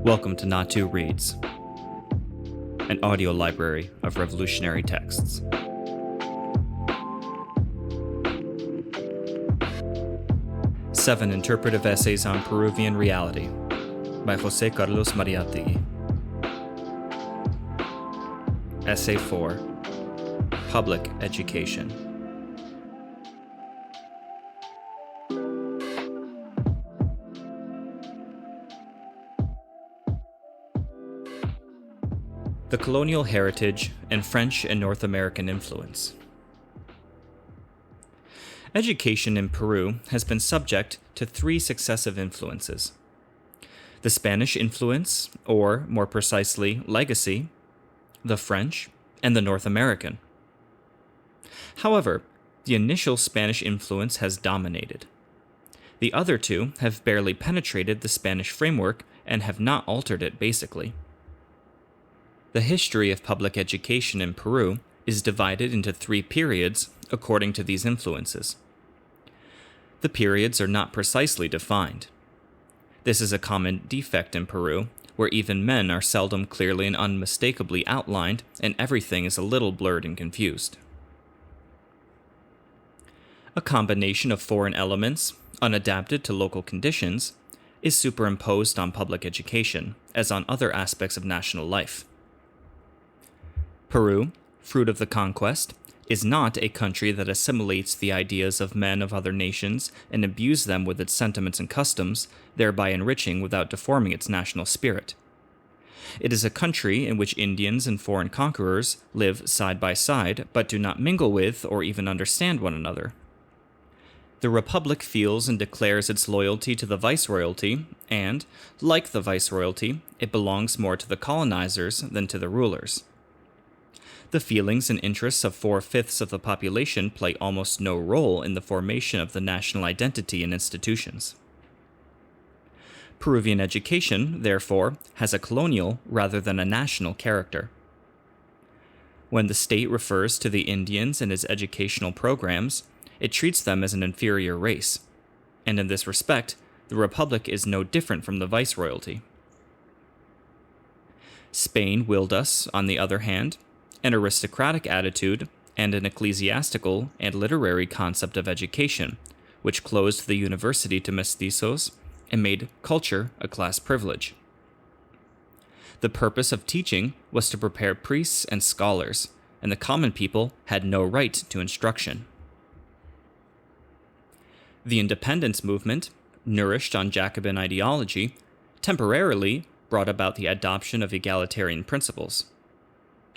Welcome to Natu Reads, an audio library of revolutionary texts. Seven Interpretive Essays on Peruvian Reality by José Carlos Mariátegui. Essay 4, Public Education. The colonial heritage and French and North American influence. Education in Peru has been subject to three successive influences: the Spanish influence, or more precisely, legacy, the French, and the North American. However, the initial Spanish influence has dominated. The other two have barely penetrated the Spanish framework and have not altered it basically. The history of public education in Peru is divided into three periods according to these influences. The periods are not precisely defined. This is a common defect in Peru, where even men are seldom clearly and unmistakably outlined, and everything is a little blurred and confused. A combination of foreign elements, unadapted to local conditions, is superimposed on public education, as on other aspects of national life. Peru, fruit of the conquest, is not a country that assimilates the ideas of men of other nations and imbues them with its sentiments and customs, thereby enriching without deforming its national spirit. It is a country in which Indians and foreign conquerors live side by side, but do not mingle with or even understand one another. The Republic feels and declares its loyalty to the Viceroyalty, and, like the Viceroyalty, it belongs more to the colonizers than to the rulers. The feelings and interests of 4/5 of the population play almost no role in the formation of the national identity and institutions. Peruvian education, therefore, has a colonial rather than a national character. When the state refers to the Indians in its educational programs, it treats them as an inferior race, and in this respect, the Republic is no different from the Viceroyalty. Spain willed us, on the other hand, an aristocratic attitude and an ecclesiastical and literary concept of education, which closed the university to mestizos and made culture a class privilege. The purpose of teaching was to prepare priests and scholars, and the common people had no right to instruction. The independence movement, nourished on Jacobin ideology, temporarily brought about the adoption of egalitarian principles.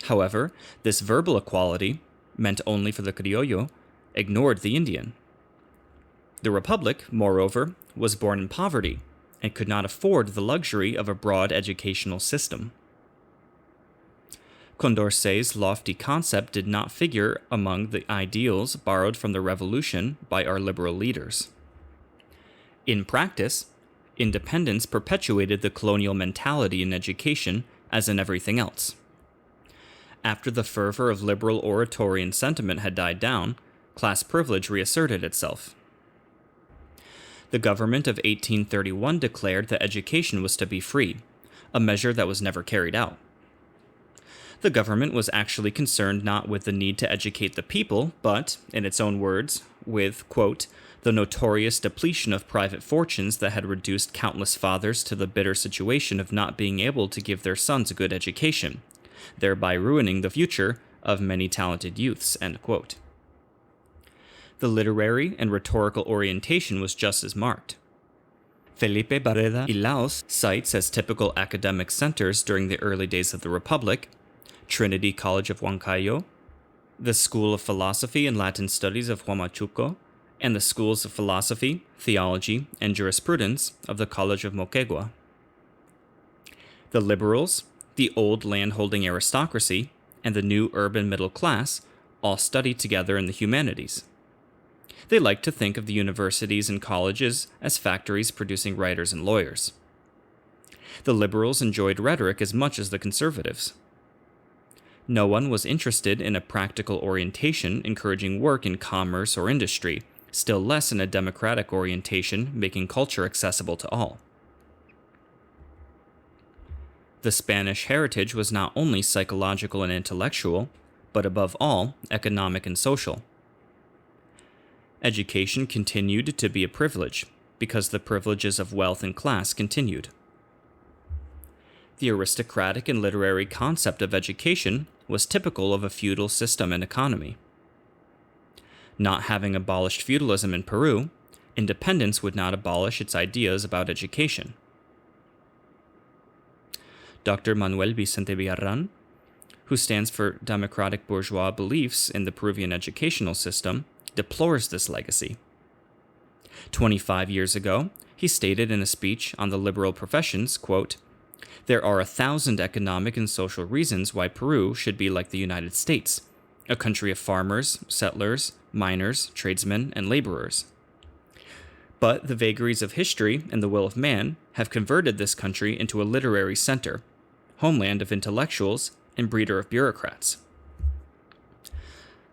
However, this verbal equality, meant only for the criollo, ignored the Indian. The Republic, moreover, was born in poverty and could not afford the luxury of a broad educational system. Condorcet's lofty concept did not figure among the ideals borrowed from the Revolution by our liberal leaders. In practice, independence perpetuated the colonial mentality in education as in everything else. After the fervor of liberal oratory and sentiment had died down, class privilege reasserted itself. The government of 1831 declared that education was to be free, a measure that was never carried out. The government was actually concerned not with the need to educate the people, but, in its own words, with, quote, the notorious depletion of private fortunes that had reduced countless fathers to the bitter situation of not being able to give their sons a good education, thereby ruining the future of many talented youths, end quote. The literary and rhetorical orientation was just as marked. Felipe Barreda y Laos cites as typical academic centers during the early days of the Republic Trinity College of Huancayo, the School of Philosophy and Latin Studies of Huamachuco, and the Schools of Philosophy, Theology, and Jurisprudence of the College of Moquegua. The liberals, the old landholding aristocracy, and the new urban middle class all studied together in the humanities. They liked to think of the universities and colleges as factories producing writers and lawyers. The liberals enjoyed rhetoric as much as the conservatives. No one was interested in a practical orientation encouraging work in commerce or industry, still less in a democratic orientation making culture accessible to all. The Spanish heritage was not only psychological and intellectual, but above all, economic and social. Education continued to be a privilege, because the privileges of wealth and class continued. The aristocratic and literary concept of education was typical of a feudal system and economy. Not having abolished feudalism in Peru, independence would not abolish its ideas about education. Dr. Manuel Vicente Villarran, who stands for democratic bourgeois beliefs in the Peruvian educational system, deplores this legacy. 25 years ago, he stated in a speech on the liberal professions, quote, "There are 1,000 economic and social reasons why Peru should be like the United States, a country of farmers, settlers, miners, tradesmen, and laborers. But the vagaries of history and the will of man have converted this country into a literary center, homeland of intellectuals, and breeder of bureaucrats."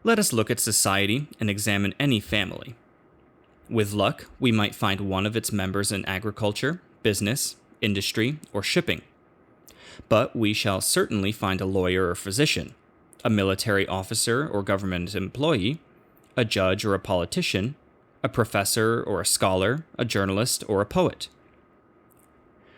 Let us look at society and examine any family. With luck, we might find one of its members in agriculture, business, industry, or shipping. But we shall certainly find a lawyer or physician, a military officer or government employee, a judge or a politician, a professor or a scholar, a journalist or a poet.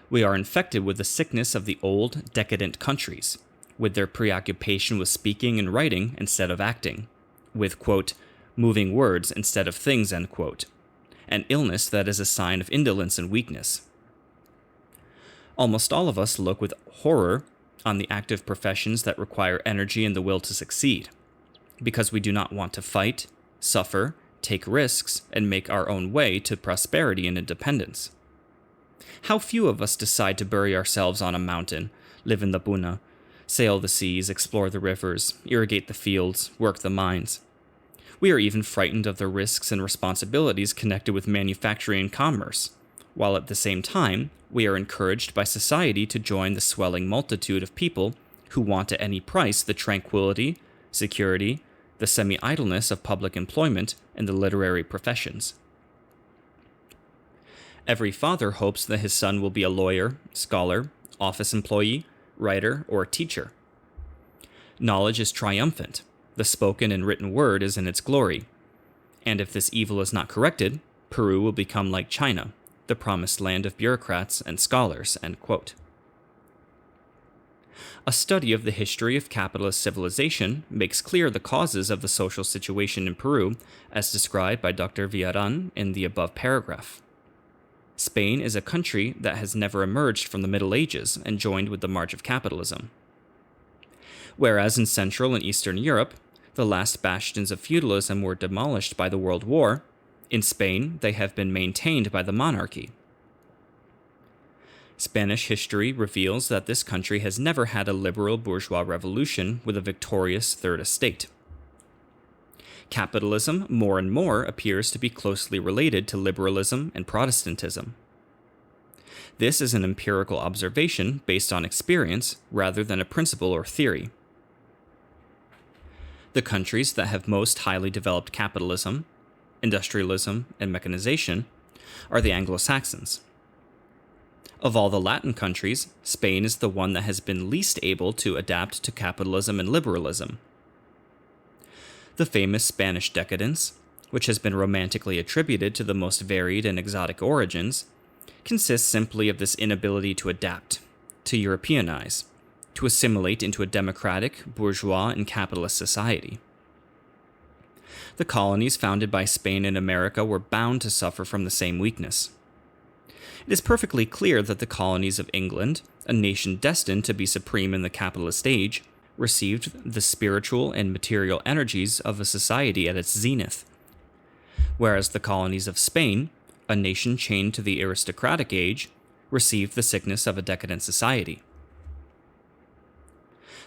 We are infected with the sickness of the old, decadent countries, with their preoccupation with speaking and writing instead of acting, with, quote, "moving words instead of things," end quote, an illness that is a sign of indolence and weakness. Almost all of us look with horror on the active professions that require energy and the will to succeed, because we do not want to fight, suffer, take risks, and make our own way to prosperity and independence. How few of us decide to bury ourselves on a mountain, live in the puna, sail the seas, explore the rivers, irrigate the fields, work the mines. We are even frightened of the risks and responsibilities connected with manufacturing and commerce, while at the same time, we are encouraged by society to join the swelling multitude of people who want at any price the tranquility, security, the semi-idleness of public employment and the literary professions. Every father hopes that his son will be a lawyer, scholar, office employee, writer, or teacher. Knowledge is triumphant. The spoken and written word is in its glory. And if this evil is not corrected, Peru will become like China, the promised land of bureaucrats and scholars, end quote. A study of the history of capitalist civilization makes clear the causes of the social situation in Peru, as described by Dr. Villarran in the above paragraph. Spain is a country that has never emerged from the Middle Ages and joined with the march of capitalism. Whereas in Central and Eastern Europe, the last bastions of feudalism were demolished by the World War, in Spain they have been maintained by the monarchy. Spanish history reveals that this country has never had a liberal bourgeois revolution with a victorious third estate. Capitalism more and more appears to be closely related to liberalism and Protestantism. This is an empirical observation based on experience rather than a principle or theory. The countries that have most highly developed capitalism, industrialism, and mechanization are the Anglo-Saxons. Of all the Latin countries, Spain is the one that has been least able to adapt to capitalism and liberalism. The famous Spanish decadence, which has been romantically attributed to the most varied and exotic origins, consists simply of this inability to adapt, to Europeanize, to assimilate into a democratic, bourgeois, and capitalist society. The colonies founded by Spain in America were bound to suffer from the same weakness. It is perfectly clear that the colonies of England, a nation destined to be supreme in the capitalist age, received the spiritual and material energies of a society at its zenith, whereas the colonies of Spain, a nation chained to the aristocratic age, received the sickness of a decadent society.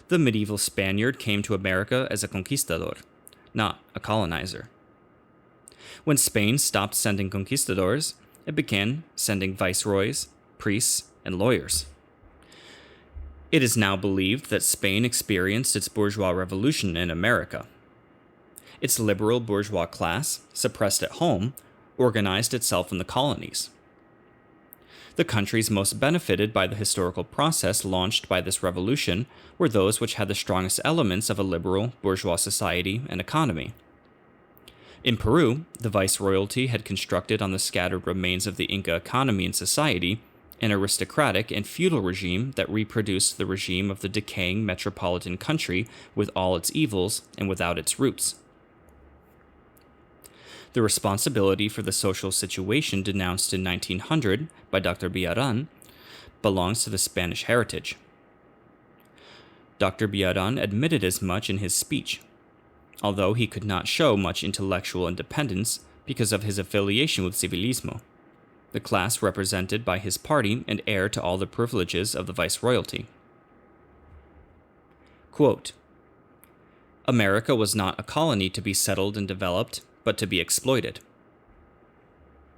The medieval Spaniard came to America as a conquistador, not a colonizer. When Spain stopped sending conquistadors, it began sending viceroys, priests, and lawyers. It is now believed that Spain experienced its bourgeois revolution in America. Its liberal bourgeois class, suppressed at home, organized itself in the colonies. The countries most benefited by the historical process launched by this revolution were those which had the strongest elements of a liberal bourgeois society and economy. In Peru, the viceroyalty had constructed on the scattered remains of the Inca economy and society an aristocratic and feudal regime that reproduced the regime of the decaying metropolitan country with all its evils and without its roots. The responsibility for the social situation denounced in 1900 by Dr. Biaran belongs to the Spanish heritage. Dr. Biaran admitted as much in his speech, although he could not show much intellectual independence because of his affiliation with Civilismo, the class represented by his party and heir to all the privileges of the viceroyalty. Quote, America was not a colony to be settled and developed, but to be exploited.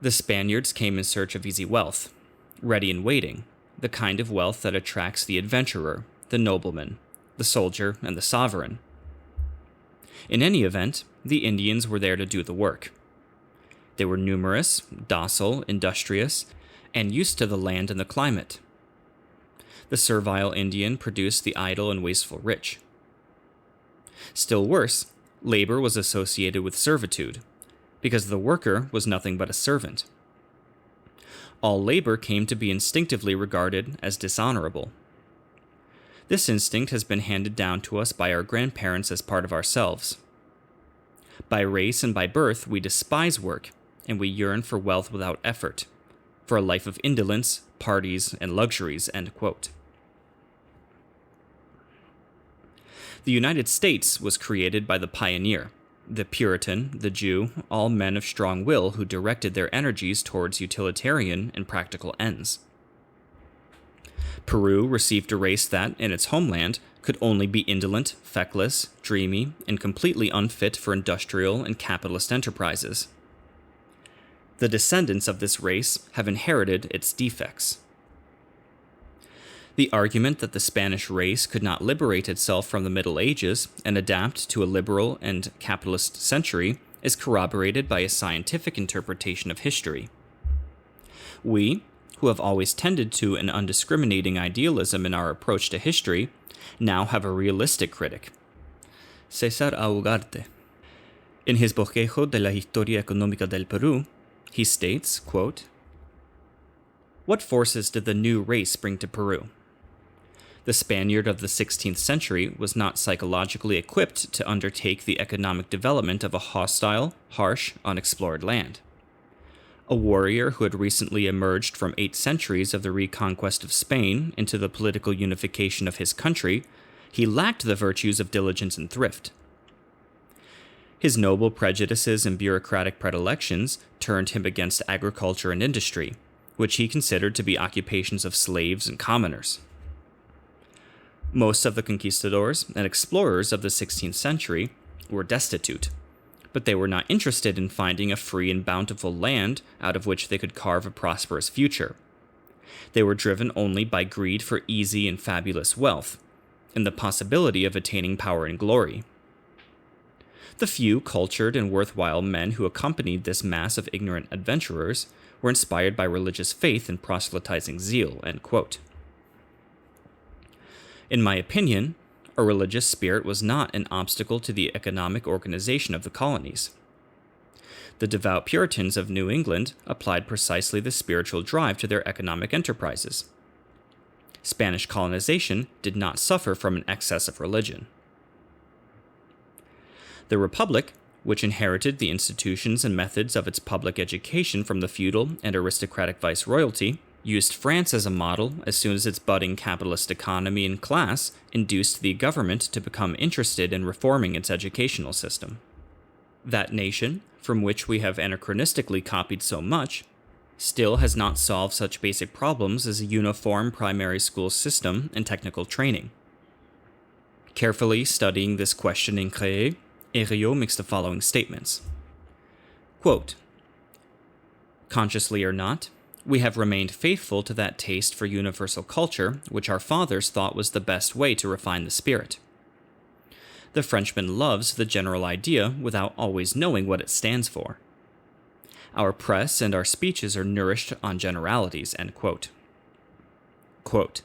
The Spaniards came in search of easy wealth, ready and waiting, the kind of wealth that attracts the adventurer, the nobleman, the soldier, and the sovereign. In any event, the Indians were there to do the work. They were numerous, docile, industrious, and used to the land and the climate. The servile Indian produced the idle and wasteful rich. Still worse, labor was associated with servitude, because the worker was nothing but a servant. All labor came to be instinctively regarded as dishonorable. This instinct has been handed down to us by our grandparents as part of ourselves. By race and by birth, we despise work, and we yearn for wealth without effort, for a life of indolence, parties, and luxuries, end quote. The United States was created by the pioneer, the Puritan, the Jew, all men of strong will who directed their energies towards utilitarian and practical ends. Peru received a race that, in its homeland, could only be indolent, feckless, dreamy, and completely unfit for industrial and capitalist enterprises. The descendants of this race have inherited its defects. The argument that the Spanish race could not liberate itself from the Middle Ages and adapt to a liberal and capitalist century is corroborated by a scientific interpretation of history. We, who have always tended to an undiscriminating idealism in our approach to history, now have a realistic critic, César Ugarte. In his Bosquejo de la Historia Económica del Perú, he states, quote, What forces did the new race bring to Peru? The Spaniard of the 16th century was not psychologically equipped to undertake the economic development of a hostile, harsh, unexplored land. A warrior who had recently emerged from 8 centuries of the reconquest of Spain into the political unification of his country, he lacked the virtues of diligence and thrift. His noble prejudices and bureaucratic predilections turned him against agriculture and industry, which he considered to be occupations of slaves and commoners. Most of the conquistadors and explorers of the 16th century were destitute, but they were not interested in finding a free and bountiful land out of which they could carve a prosperous future. They were driven only by greed for easy and fabulous wealth, and the possibility of attaining power and glory. The few cultured and worthwhile men who accompanied this mass of ignorant adventurers were inspired by religious faith and proselytizing zeal, end quote. In my opinion, a religious spirit was not an obstacle to the economic organization of the colonies. The devout Puritans of New England applied precisely the spiritual drive to their economic enterprises. Spanish colonization did not suffer from an excess of religion. The Republic, which inherited the institutions and methods of its public education from the feudal and aristocratic viceroyalty, used France as a model as soon as its budding capitalist economy and class induced the government to become interested in reforming its educational system. That nation, from which we have anachronistically copied so much, still has not solved such basic problems as a uniform primary school system and technical training. Carefully studying this question in Créé, Herriot makes the following statements. Quote, Consciously or not, we have remained faithful to that taste for universal culture which our fathers thought was the best way to refine the spirit. The Frenchman loves the general idea without always knowing what it stands for. Our press and our speeches are nourished on generalities, end quote. Quote,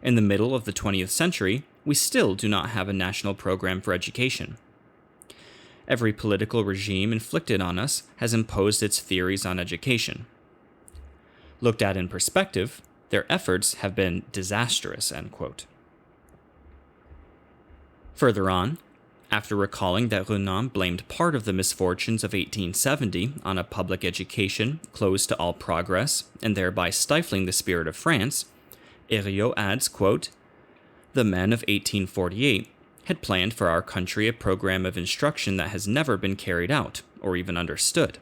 in the middle of the 20th century, we still do not have a national program for education. Every political regime inflicted on us has imposed its theories on education. Looked at in perspective, their efforts have been disastrous, end quote. Further on, after recalling that Renan blamed part of the misfortunes of 1870 on a public education closed to all progress and thereby stifling the spirit of France, Herriot adds, quote, the men of 1848 had planned for our country a program of instruction that has never been carried out or even understood.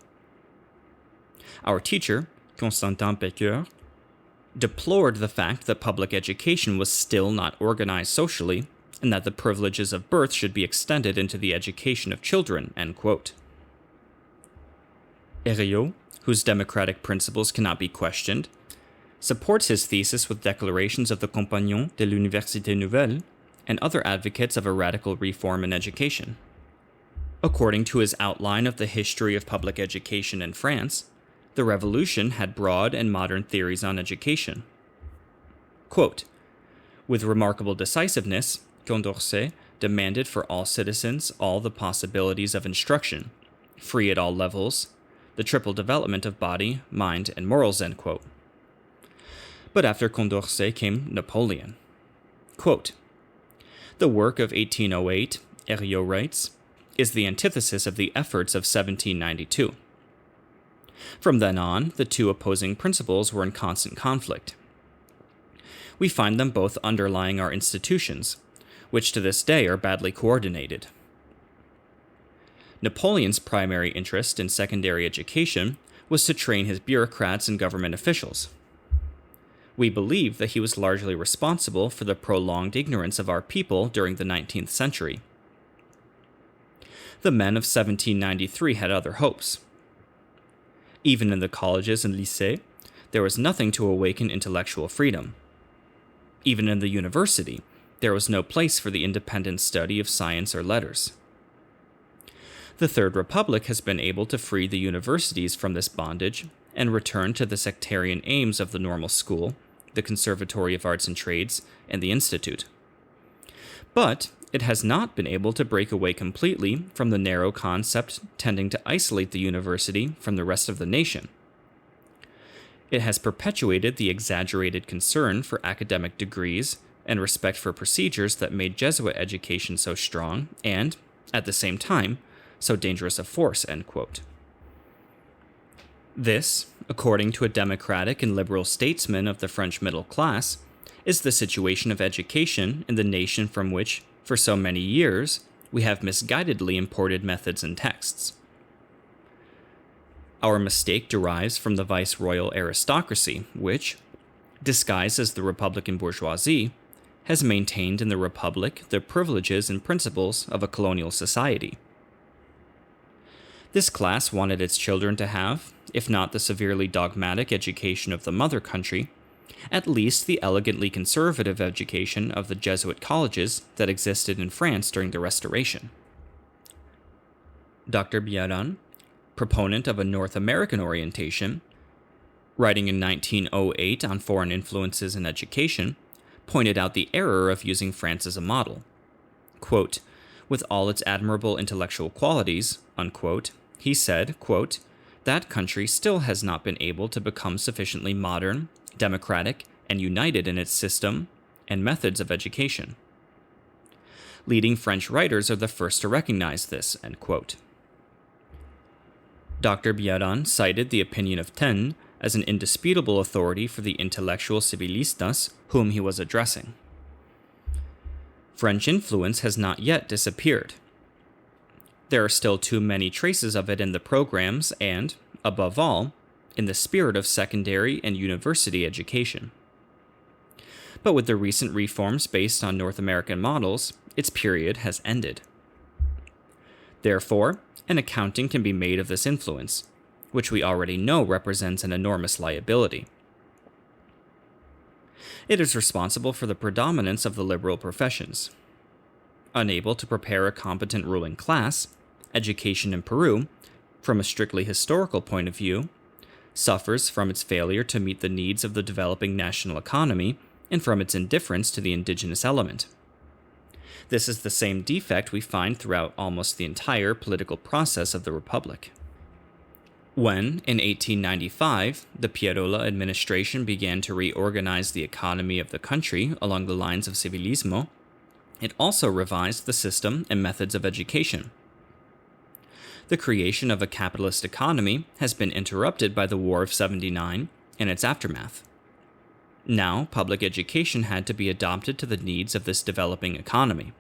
Our teacher, Constantin Pécure, deplored the fact that public education was still not organized socially and that the privileges of birth should be extended into the education of children, end quote. Herriot, whose democratic principles cannot be questioned, supports his thesis with declarations of the Compagnons de l'Université Nouvelle and other advocates of a radical reform in education. According to his outline of the history of public education in France, the Revolution had broad and modern theories on education. Quote, with remarkable decisiveness, Condorcet demanded for all citizens all the possibilities of instruction, free at all levels, the triple development of body, mind, and morals, end quote. But after Condorcet came Napoleon. Quote, the work of 1808, Herriot writes, is the antithesis of the efforts of 1792. From then on, the two opposing principles were in constant conflict. We find them both underlying our institutions, which to this day are badly coordinated. Napoleon's primary interest in secondary education was to train his bureaucrats and government officials. We believe that he was largely responsible for the prolonged ignorance of our people during the 19th century. The men of 1793 had other hopes. Even in the colleges and lycées, there was nothing to awaken intellectual freedom. Even in the university, there was no place for the independent study of science or letters. The Third Republic has been able to free the universities from this bondage and return to the sectarian aims of the normal school, the Conservatory of Arts and Trades, and the Institute. But it has not been able to break away completely from the narrow concept tending to isolate the university from the rest of the nation. It has perpetuated the exaggerated concern for academic degrees and respect for procedures that made Jesuit education so strong and, at the same time, so dangerous a force, end quote. This, according to a democratic and liberal statesman of the French middle class, is the situation of education in the nation from which, for so many years, we have misguidedly imported methods and texts. Our mistake derives from the viceroyal aristocracy, which, disguised as the Republican bourgeoisie, has maintained in the Republic the privileges and principles of a colonial society. This class wanted its children to have, if not the severely dogmatic education of the mother country, at least the elegantly conservative education of the Jesuit colleges that existed in France during the Restoration. Dr. Biaran, proponent of a North American orientation, writing in 1908 on foreign influences in education, pointed out the error of using France as a model. Quote, with all its admirable intellectual qualities, unquote, he said, quote, that country still has not been able to become sufficiently modern, democratic, and united in its system and methods of education. Leading French writers are the first to recognize this, end quote. Dr. Biaran cited the opinion of Taine as an indisputable authority for the intellectual civilistas whom he was addressing. French influence has not yet disappeared. There are still too many traces of it in the programs and, above all, in the spirit of secondary and university education. But with the recent reforms based on North American models, its period has ended. Therefore, an accounting can be made of this influence, which we already know represents an enormous liability. It is responsible for the predominance of the liberal professions. Unable to prepare a competent ruling class, education in Peru, from a strictly historical point of view, suffers from its failure to meet the needs of the developing national economy and from its indifference to the indigenous element. This is the same defect we find throughout almost the entire political process of the Republic. When, in 1895, the Piarola administration began to reorganize the economy of the country along the lines of civilismo, it also revised the system and methods of education. The creation of a capitalist economy has been interrupted by the War of '79 and its aftermath. Now, public education had to be adapted to the needs of this developing economy.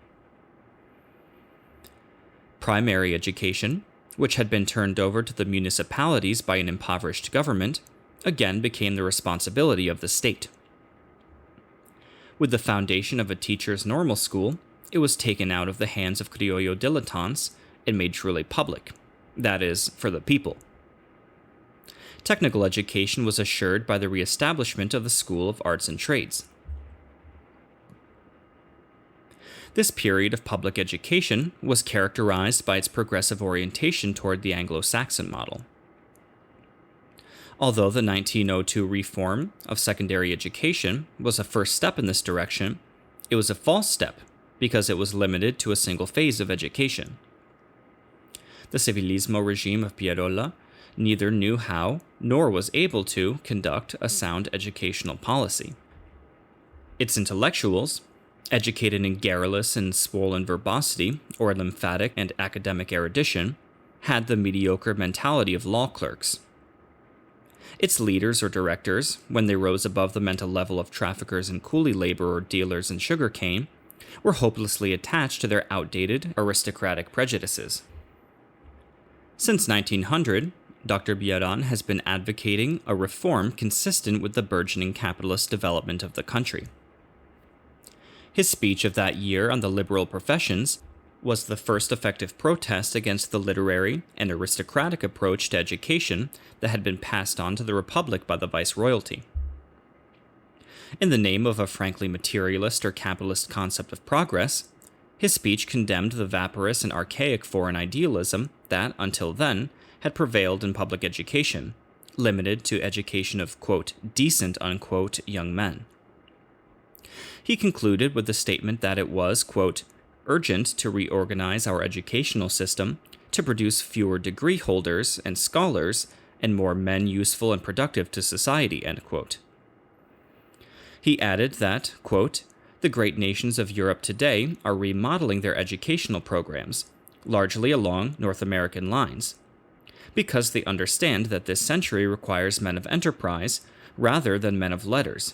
Primary education, which had been turned over to the municipalities by an impoverished government, again became the responsibility of the state. With the foundation of a teacher's normal school, it was taken out of the hands of criollo dilettantes and made truly public, that is, for the people. Technical education was assured by the reestablishment of the School of Arts and Trades. This period of public education was characterized by its progressive orientation toward the Anglo-Saxon model. Although the 1902 reform of secondary education was a first step in this direction, it was a false step because it was limited to a single phase of education. The civilismo regime of Piarola neither knew how nor was able to conduct a sound educational policy. Its intellectuals, educated in garrulous and swollen verbosity or lymphatic and academic erudition, had the mediocre mentality of law clerks. Its leaders or directors, when they rose above the mental level of traffickers in coolie labor or dealers in sugarcane, were hopelessly attached to their outdated aristocratic prejudices. Since 1900, Dr. Biaran has been advocating a reform consistent with the burgeoning capitalist development of the country. His speech of that year on the liberal professions was the first effective protest against the literary and aristocratic approach to education that had been passed on to the Republic by the Viceroyalty. In the name of a frankly materialist or capitalist concept of progress, his speech condemned the vaporous and archaic foreign idealism that, until then, had prevailed in public education, limited to education of, quote, decent, unquote, young men. He concluded with the statement that it was, quote, urgent to reorganize our educational system to produce fewer degree holders and scholars and more men useful and productive to society, end quote. He added that, quote, the great nations of Europe today are remodeling their educational programs, largely along North American lines, because they understand that this century requires men of enterprise rather than men of letters,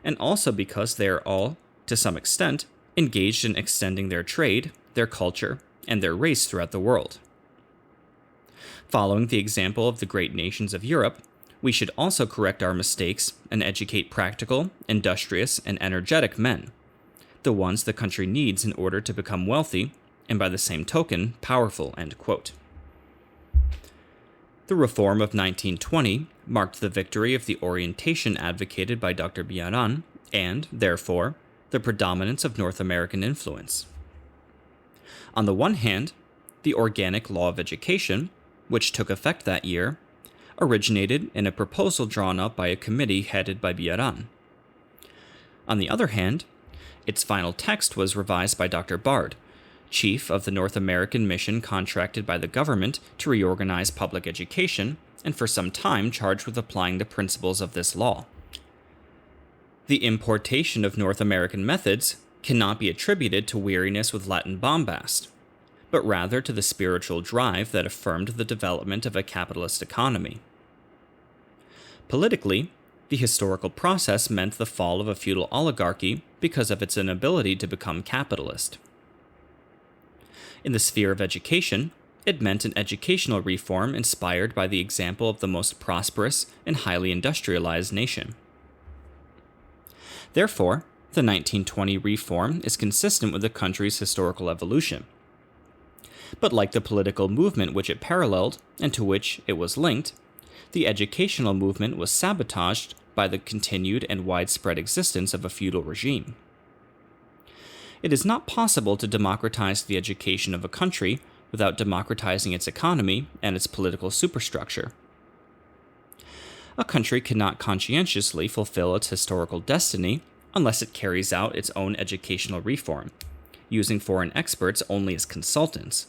and also because they are all, to some extent, engaged in extending their trade, their culture, and their race throughout the world. Following the example of the great nations of Europe, we should also correct our mistakes and educate practical, industrious, and energetic men, the ones the country needs in order to become wealthy, and by the same token, powerful, end quote. The reform of 1920 marked the victory of the orientation advocated by Dr. Biaran and, therefore, the predominance of North American influence. On the one hand, the Organic Law of Education, which took effect that year, originated in a proposal drawn up by a committee headed by Biaran. On the other hand, its final text was revised by Dr. Bard, chief of the North American mission contracted by the government to reorganize public education and for some time charged with applying the principles of this law. The importation of North American methods cannot be attributed to weariness with Latin bombast, but rather to the spiritual drive that affirmed the development of a capitalist economy. Politically, the historical process meant the fall of a feudal oligarchy because of its inability to become capitalist. In the sphere of education, it meant an educational reform inspired by the example of the most prosperous and highly industrialized nation. Therefore, the 1920 reform is consistent with the country's historical evolution. But like the political movement which it paralleled and to which it was linked, the educational movement was sabotaged by the continued and widespread existence of a feudal regime. It is not possible to democratize the education of a country without democratizing its economy and its political superstructure. A country cannot conscientiously fulfill its historical destiny unless it carries out its own educational reform, using foreign experts only as consultants.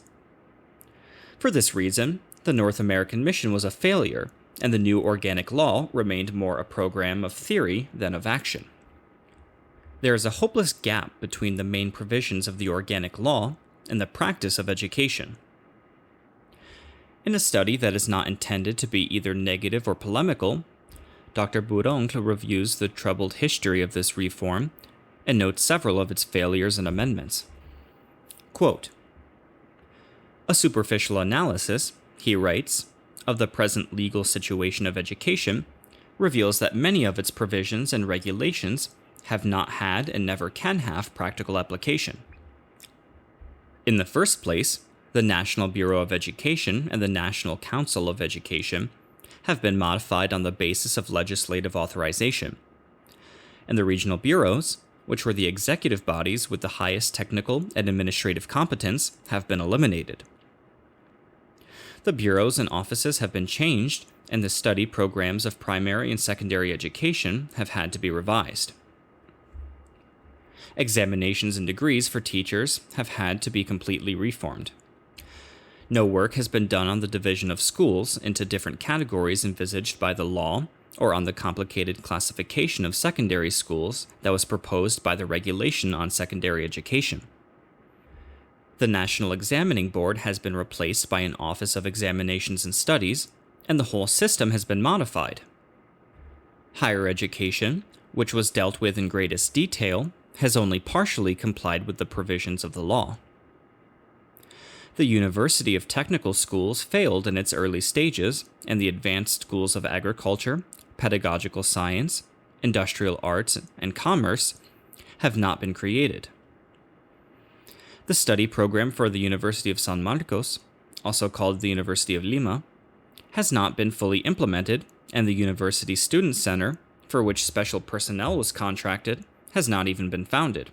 For this reason, the North American mission was a failure, and the new organic law remained more a program of theory than of action. There is a hopeless gap between the main provisions of the organic law and the practice of education. In a study that is not intended to be either negative or polemical, Dr. Bourroncle reviews the troubled history of this reform and notes several of its failures and amendments. Quote, "A superficial analysis," he writes, "of the present legal situation of education reveals that many of its provisions and regulations have not had and never can have practical application. In the first place, the National Bureau of Education and the National Council of Education have been modified on the basis of legislative authorization, and the regional bureaus, which were the executive bodies with the highest technical and administrative competence, have been eliminated. The bureaus and offices have been changed, and the study programs of primary and secondary education have had to be revised. Examinations and degrees for teachers have had to be completely reformed. No work has been done on the division of schools into different categories envisaged by the law or on the complicated classification of secondary schools that was proposed by the Regulation on Secondary Education. The National Examining Board has been replaced by an Office of Examinations and Studies, and the whole system has been modified. Higher education, which was dealt with in greatest detail, has only partially complied with the provisions of the law. The University of Technical Schools failed in its early stages, and the advanced schools of agriculture, pedagogical science, industrial arts, and commerce have not been created. The study program for the University of San Marcos, also called the University of Lima, has not been fully implemented, and the University Student Center, for which special personnel was contracted, has not even been founded.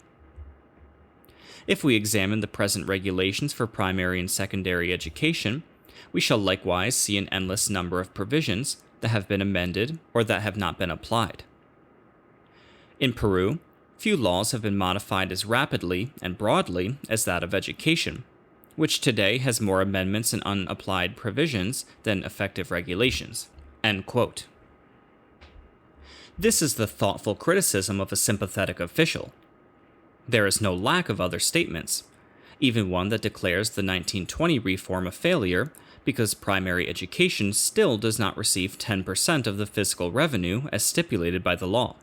If we examine the present regulations for primary and secondary education, we shall likewise see an endless number of provisions that have been amended or that have not been applied. In Peru, few laws have been modified as rapidly and broadly as that of education, which today has more amendments and unapplied provisions than effective regulations." End quote. This is the thoughtful criticism of a sympathetic official. There is no lack of other statements, even one that declares the 1920 reform a failure because primary education still does not receive 10% of the fiscal revenue as stipulated by the law.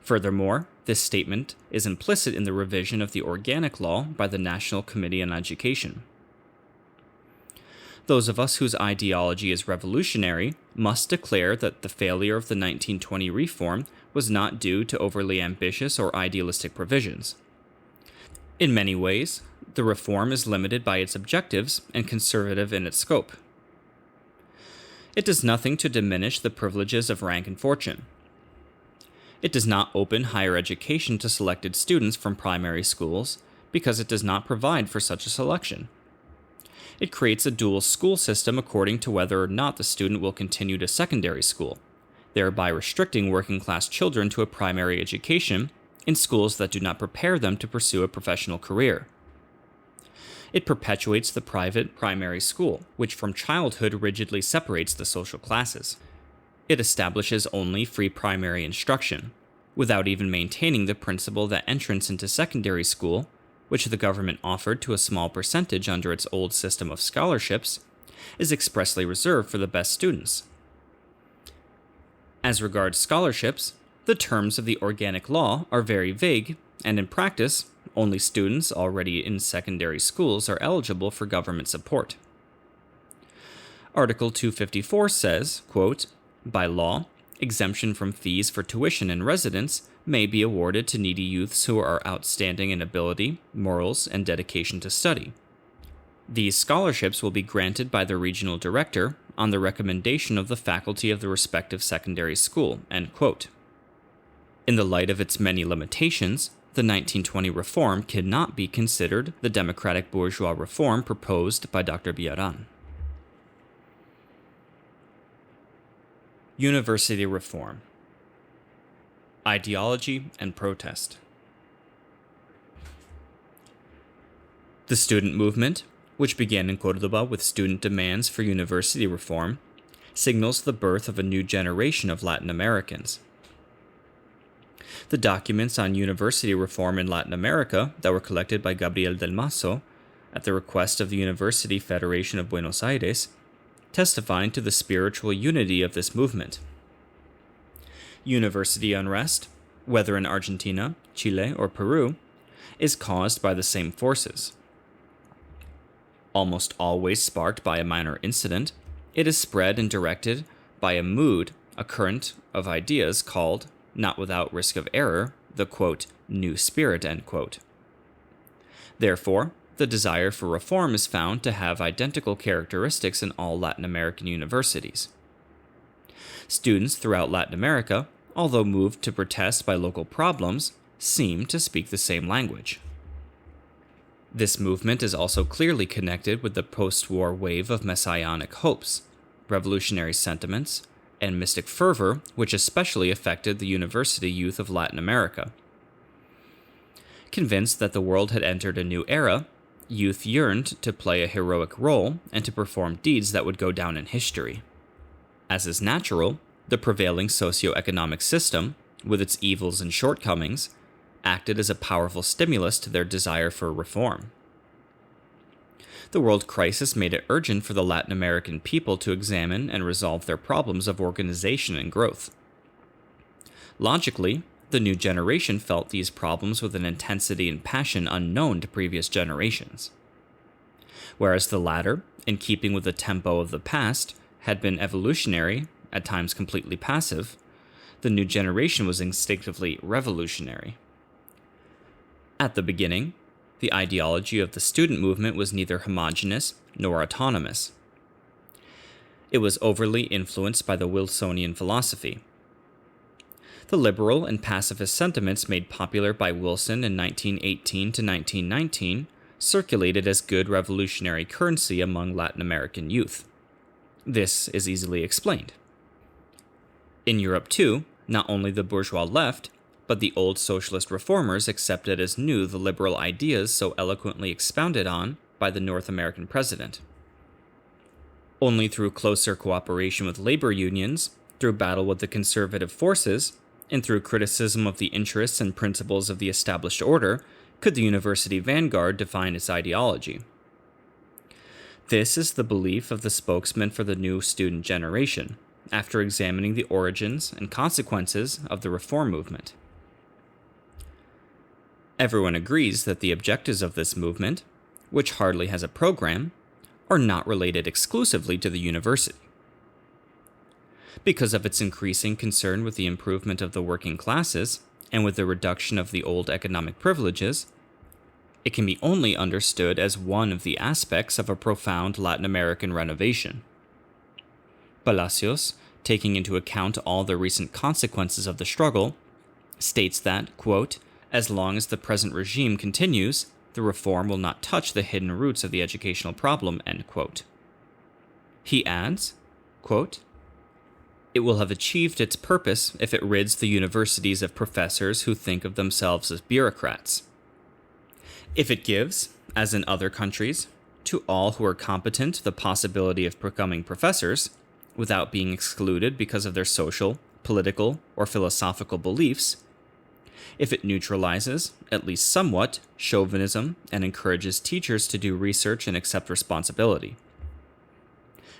Furthermore, this statement is implicit in the revision of the organic law by the National Committee on Education. Those of us whose ideology is revolutionary must declare that the failure of the 1920 reform was not due to overly ambitious or idealistic provisions. In many ways, the reform is limited by its objectives and conservative in its scope. It does nothing to diminish the privileges of rank and fortune. It does not open higher education to selected students from primary schools because it does not provide for such a selection. It creates a dual school system according to whether or not the student will continue to secondary school, thereby restricting working-class children to a primary education in schools that do not prepare them to pursue a professional career. It perpetuates the private primary school, which from childhood rigidly separates the social classes. It establishes only free primary instruction, without even maintaining the principle that entrance into secondary school, which the government offered to a small percentage under its old system of scholarships, is expressly reserved for the best students. As regards scholarships, the terms of the organic law are very vague, and in practice, only students already in secondary schools are eligible for government support. Article 254 says, quote, "By law, exemption from fees for tuition and residence may be awarded to needy youths who are outstanding in ability, morals, and dedication to study. These scholarships will be granted by the regional director on the recommendation of the faculty of the respective secondary school." End quote. In the light of its many limitations, the 1920 reform cannot be considered the democratic bourgeois reform proposed by Dr. Villarán. University reform. Ideology and protest. The student movement, which began in Córdoba with student demands for university reform, signals the birth of a new generation of Latin Americans. The documents on university reform in Latin America that were collected by Gabriel del Mazo at the request of the University Federation of Buenos Aires testifying to the spiritual unity of this movement. University unrest, whether in Argentina, Chile, or Peru, is caused by the same forces. Almost always sparked by a minor incident, it is spread and directed by a mood, a current of ideas called, not without risk of error, the, quote, new spirit, end quote. Therefore, the desire for reform is found to have identical characteristics in all Latin American universities. Students throughout Latin America, although moved to protest by local problems, seem to speak the same language. This movement is also clearly connected with the post-war wave of messianic hopes, revolutionary sentiments, and mystic fervor which especially affected the university youth of Latin America. Convinced that the world had entered a new era, youth yearned to play a heroic role and to perform deeds that would go down in history. As is natural, the prevailing socio-economic system, with its evils and shortcomings, acted as a powerful stimulus to their desire for reform. The world crisis made it urgent for the Latin American people to examine and resolve their problems of organization and growth. Logically, the new generation felt these problems with an intensity and passion unknown to previous generations. Whereas the latter, in keeping with the tempo of the past, had been evolutionary, at times completely passive, the new generation was instinctively revolutionary. At the beginning, the ideology of the student movement was neither homogeneous nor autonomous. It was overly influenced by the Wilsonian philosophy. The liberal and pacifist sentiments made popular by Wilson in 1918 to 1919 circulated as good revolutionary currency among Latin American youth. This is easily explained. In Europe, too, not only the bourgeois left, but the old socialist reformers accepted as new the liberal ideas so eloquently expounded on by the North American president. Only through closer cooperation with labor unions, through battle with the conservative forces, and through criticism of the interests and principles of the established order could the university vanguard define its ideology. This is the belief of the spokesman for the new student generation, after examining the origins and consequences of the reform movement. Everyone agrees that the objectives of this movement, which hardly has a program, are not related exclusively to the university. Because of its increasing concern with the improvement of the working classes and with the reduction of the old economic privileges, it can be only understood as one of the aspects of a profound Latin American renovation. Palacios, taking into account all the recent consequences of the struggle, states that, quote, as long as the present regime continues, the reform will not touch the hidden roots of the educational problem, end quote. He adds, quote, it will have achieved its purpose if it rids the universities of professors who think of themselves as bureaucrats. If it gives, as in other countries, to all who are competent the possibility of becoming professors, without being excluded because of their social, political, or philosophical beliefs, if it neutralizes, at least somewhat, chauvinism and encourages teachers to do research and accept responsibility.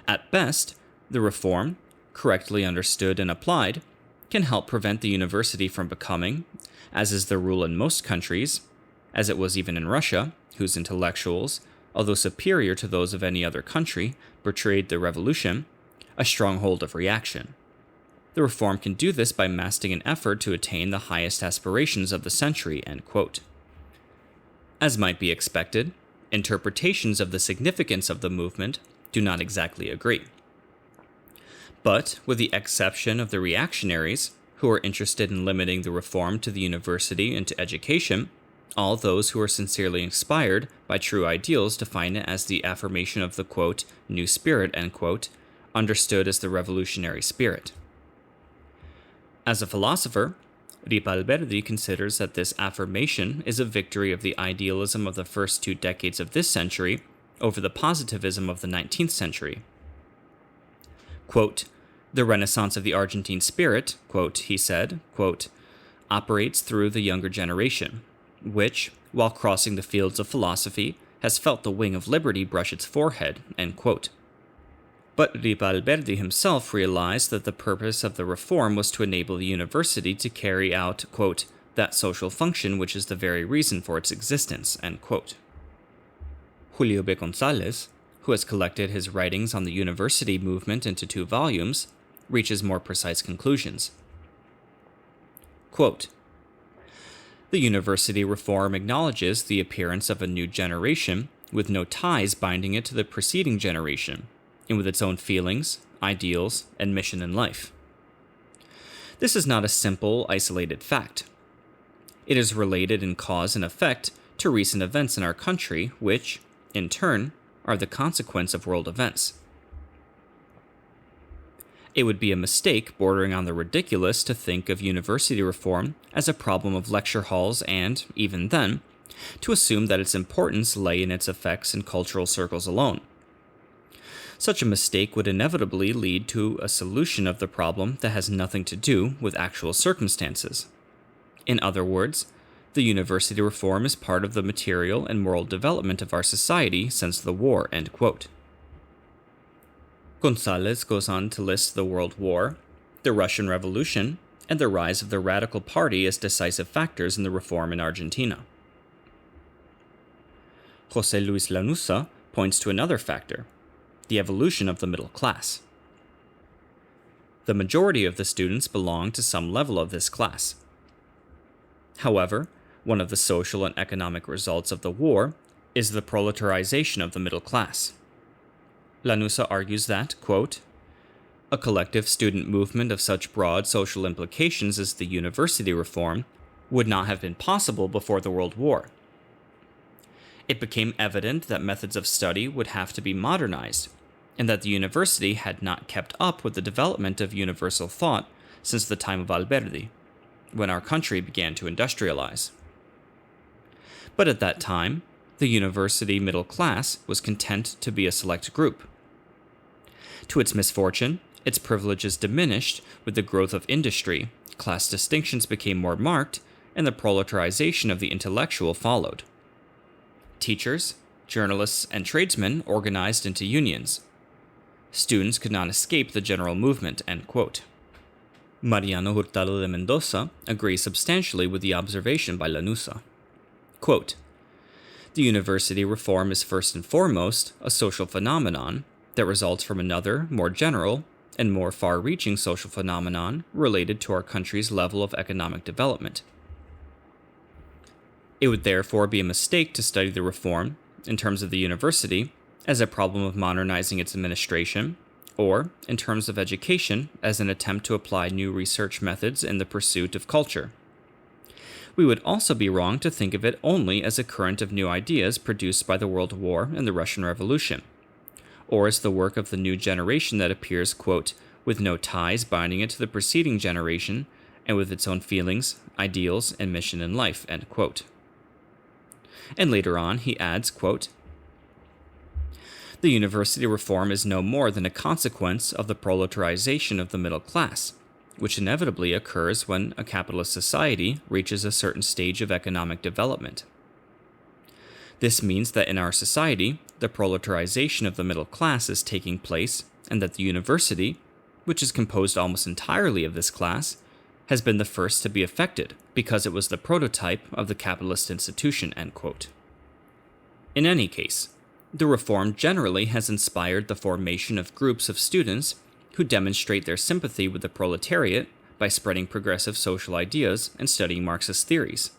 At best, the reform, correctly understood and applied, can help prevent the university from becoming, as is the rule in most countries, as it was even in Russia, whose intellectuals, although superior to those of any other country, portrayed the revolution, a stronghold of reaction. The reform can do this by massing an effort to attain the highest aspirations of the century, end quote. As might be expected, interpretations of the significance of the movement do not exactly agree. But, with the exception of the reactionaries, who are interested in limiting the reform to the university and to education, all those who are sincerely inspired by true ideals define it as the affirmation of the, quote, new spirit, end quote, understood as the revolutionary spirit. As a philosopher, Ripalberdi considers that this affirmation is a victory of the idealism of the first 2 decades of this century over the positivism of the 19th century. Quote, the renaissance of the Argentine spirit, quote, he said, quote, operates through the younger generation, which, while crossing the fields of philosophy, has felt the wing of liberty brush its forehead, end quote. But Ripalberdi himself realized that the purpose of the reform was to enable the university to carry out, quote, that social function which is the very reason for its existence, end quote. Julio B. González, who has collected his writings on the university movement into 2 volumes, reaches more precise conclusions. Quote, the university reform acknowledges the appearance of a new generation with no ties binding it to the preceding generation, and with its own feelings, ideals, and mission in life. This is not a simple, isolated fact. It is related in cause and effect to recent events in our country, which, in turn, are the consequence of world events. It would be a mistake bordering on the ridiculous to think of university reform as a problem of lecture halls and, even then, to assume that its importance lay in its effects in cultural circles alone. Such a mistake would inevitably lead to a solution of the problem that has nothing to do with actual circumstances. In other words, the university reform is part of the material and moral development of our society since the war, end quote. González goes on to list the World War, the Russian Revolution, and the rise of the Radical Party as decisive factors in the reform in Argentina. José Luis Lanuza points to another factor, the evolution of the middle class. The majority of the students belong to some level of this class. However, one of the social and economic results of the war is the proletarization of the middle class. Lanuza argues that, quote, a collective student movement of such broad social implications as the university reform would not have been possible before the World War. It became evident that methods of study would have to be modernized, and that the university had not kept up with the development of universal thought since the time of Alberdi, when our country began to industrialize. But at that time, the university middle class was content to be a select group. To its misfortune, its privileges diminished with the growth of industry, class distinctions became more marked, and the proletarization of the intellectual followed. Teachers, journalists, and tradesmen organized into unions. Students could not escape the general movement, end quote. Mariano Hurtado de Mendoza agrees substantially with the observation by Lanuza. Quote, the university reform is first and foremost a social phenomenon that results from another, more general, and more far-reaching social phenomenon related to our country's level of economic development. It would therefore be a mistake to study the reform, in terms of the university, as a problem of modernizing its administration, or, in terms of education, as an attempt to apply new research methods in the pursuit of culture. We would also be wrong to think of it only as a current of new ideas produced by the World War and the Russian Revolution, or as the work of the new generation that appears, quote, with no ties binding it to the preceding generation, and with its own feelings, ideals, and mission in life, end quote. And later on, he adds, quote, the university reform is no more than a consequence of the proletarization of the middle class, which inevitably occurs when a capitalist society reaches a certain stage of economic development. This means that in our society, the proletarization of the middle class is taking place, and that the university, which is composed almost entirely of this class, has been the first to be affected because it was the prototype of the capitalist institution, end quote. In any case, the reform generally has inspired the formation of groups of students who demonstrate their sympathy with the proletariat by spreading progressive social ideas and studying Marxist theories.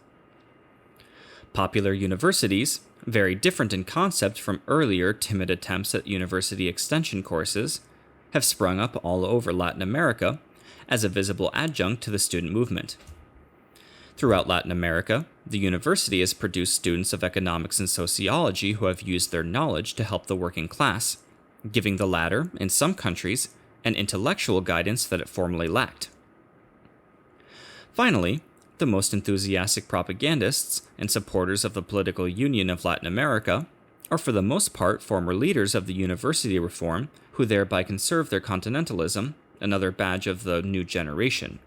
Popular universities, very different in concept from earlier timid attempts at university extension courses, have sprung up all over Latin America as a visible adjunct to the student movement. Throughout Latin America, the university has produced students of economics and sociology who have used their knowledge to help the working class, giving the latter, in some countries, an intellectual guidance that it formerly lacked. Finally, the most enthusiastic propagandists and supporters of the political union of Latin America are for the most part former leaders of the university reform who thereby conserve their continentalism, another badge of the new generation.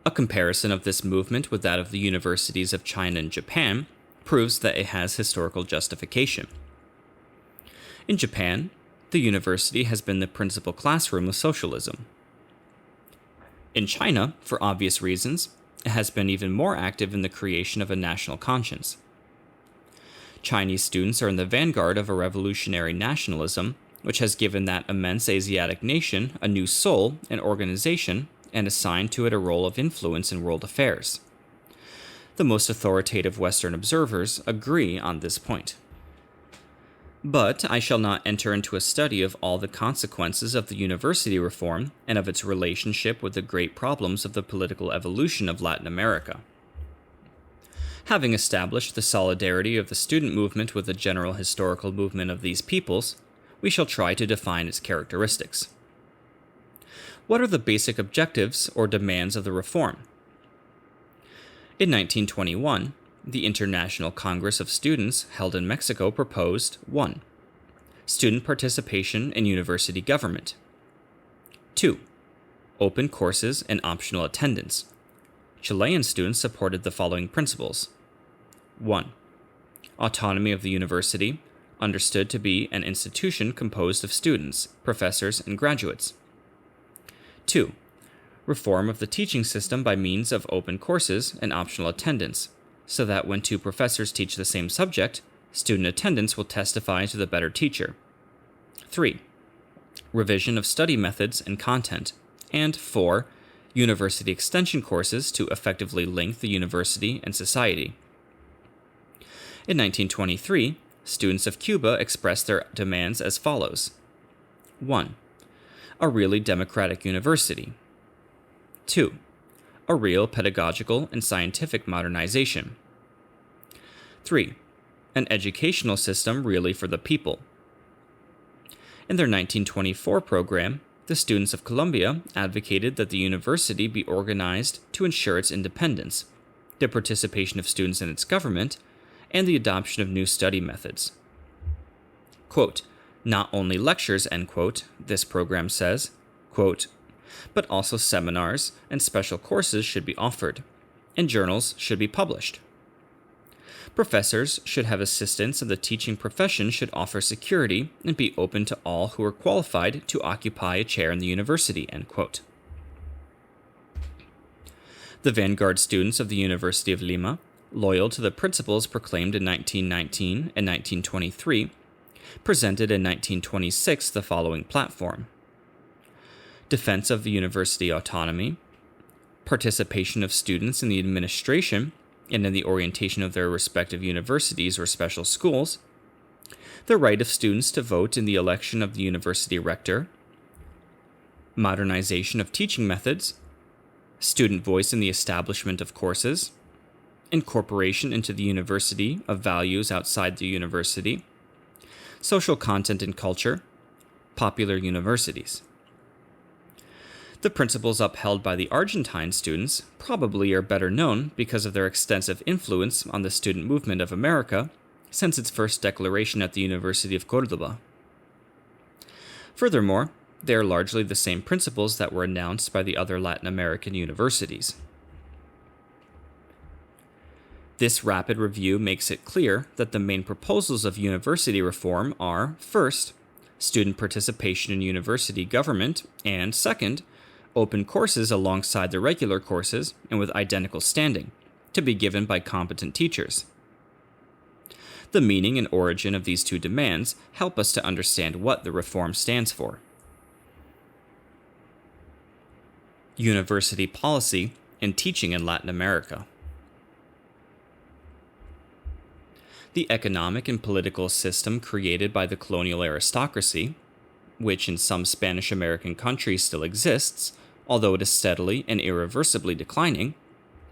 A comparison of this movement with that of the universities of China and Japan proves that it has historical justification. In Japan, the university has been the principal classroom of socialism. In China, for obvious reasons, it has been even more active in the creation of a national conscience. Chinese students are in the vanguard of a revolutionary nationalism, which has given that immense Asiatic nation a new soul and organization and assigned to it a role of influence in world affairs. The most authoritative Western observers agree on this point. But I shall not enter into a study of all the consequences of the university reform and of its relationship with the great problems of the political evolution of Latin America. Having established the solidarity of the student movement with the general historical movement of these peoples, we shall try to define its characteristics. What are the basic objectives or demands of the reform? In 1921, the International Congress of Students held in Mexico proposed 1. Student participation in university government. 2. Open courses and optional attendance. Chilean students supported the following principles. 1. Autonomy of the university, understood to be an institution composed of students, professors, and graduates. 2. Reform of the teaching system by means of open courses and optional attendance, so that when two professors teach the same subject, student attendance will testify to the better teacher. 3. Revision of study methods and content. And 4. University extension courses to effectively link the university and society. In 1923, students of Cuba expressed their demands as follows. 1. A really democratic university. 2. A real pedagogical and scientific modernization. 3. An educational system really for the people. In their 1924 program, the students of Colombia advocated that the university be organized to ensure its independence, the participation of students in its government, and the adoption of new study methods. Quote, not only lectures, end quote, this program says, quote, but also seminars and special courses should be offered, and journals should be published. Professors should have assistants, and the teaching profession should offer security and be open to all who are qualified to occupy a chair in the university, end quote. The vanguard students of the University of Lima, loyal to the principles proclaimed in 1919 and 1923, presented in 1926 the following platform. Defense of the university autonomy, participation of students in the administration and in the orientation of their respective universities or special schools, the right of students to vote in the election of the university rector, modernization of teaching methods, student voice in the establishment of courses, incorporation into the university of values outside the university, social content and culture, popular universities. The principles upheld by the Argentine students probably are better known because of their extensive influence on the student movement of America since its first declaration at the University of Córdoba. Furthermore, they are largely the same principles that were announced by the other Latin American universities. This rapid review makes it clear that the main proposals of university reform are, first, student participation in university government, and second, open courses alongside the regular courses and with identical standing, to be given by competent teachers. The meaning and origin of these two demands help us to understand what the reform stands for. University policy and teaching in Latin America. The economic and political system created by the colonial aristocracy, which in some Spanish American countries still exists, although it is steadily and irreversibly declining,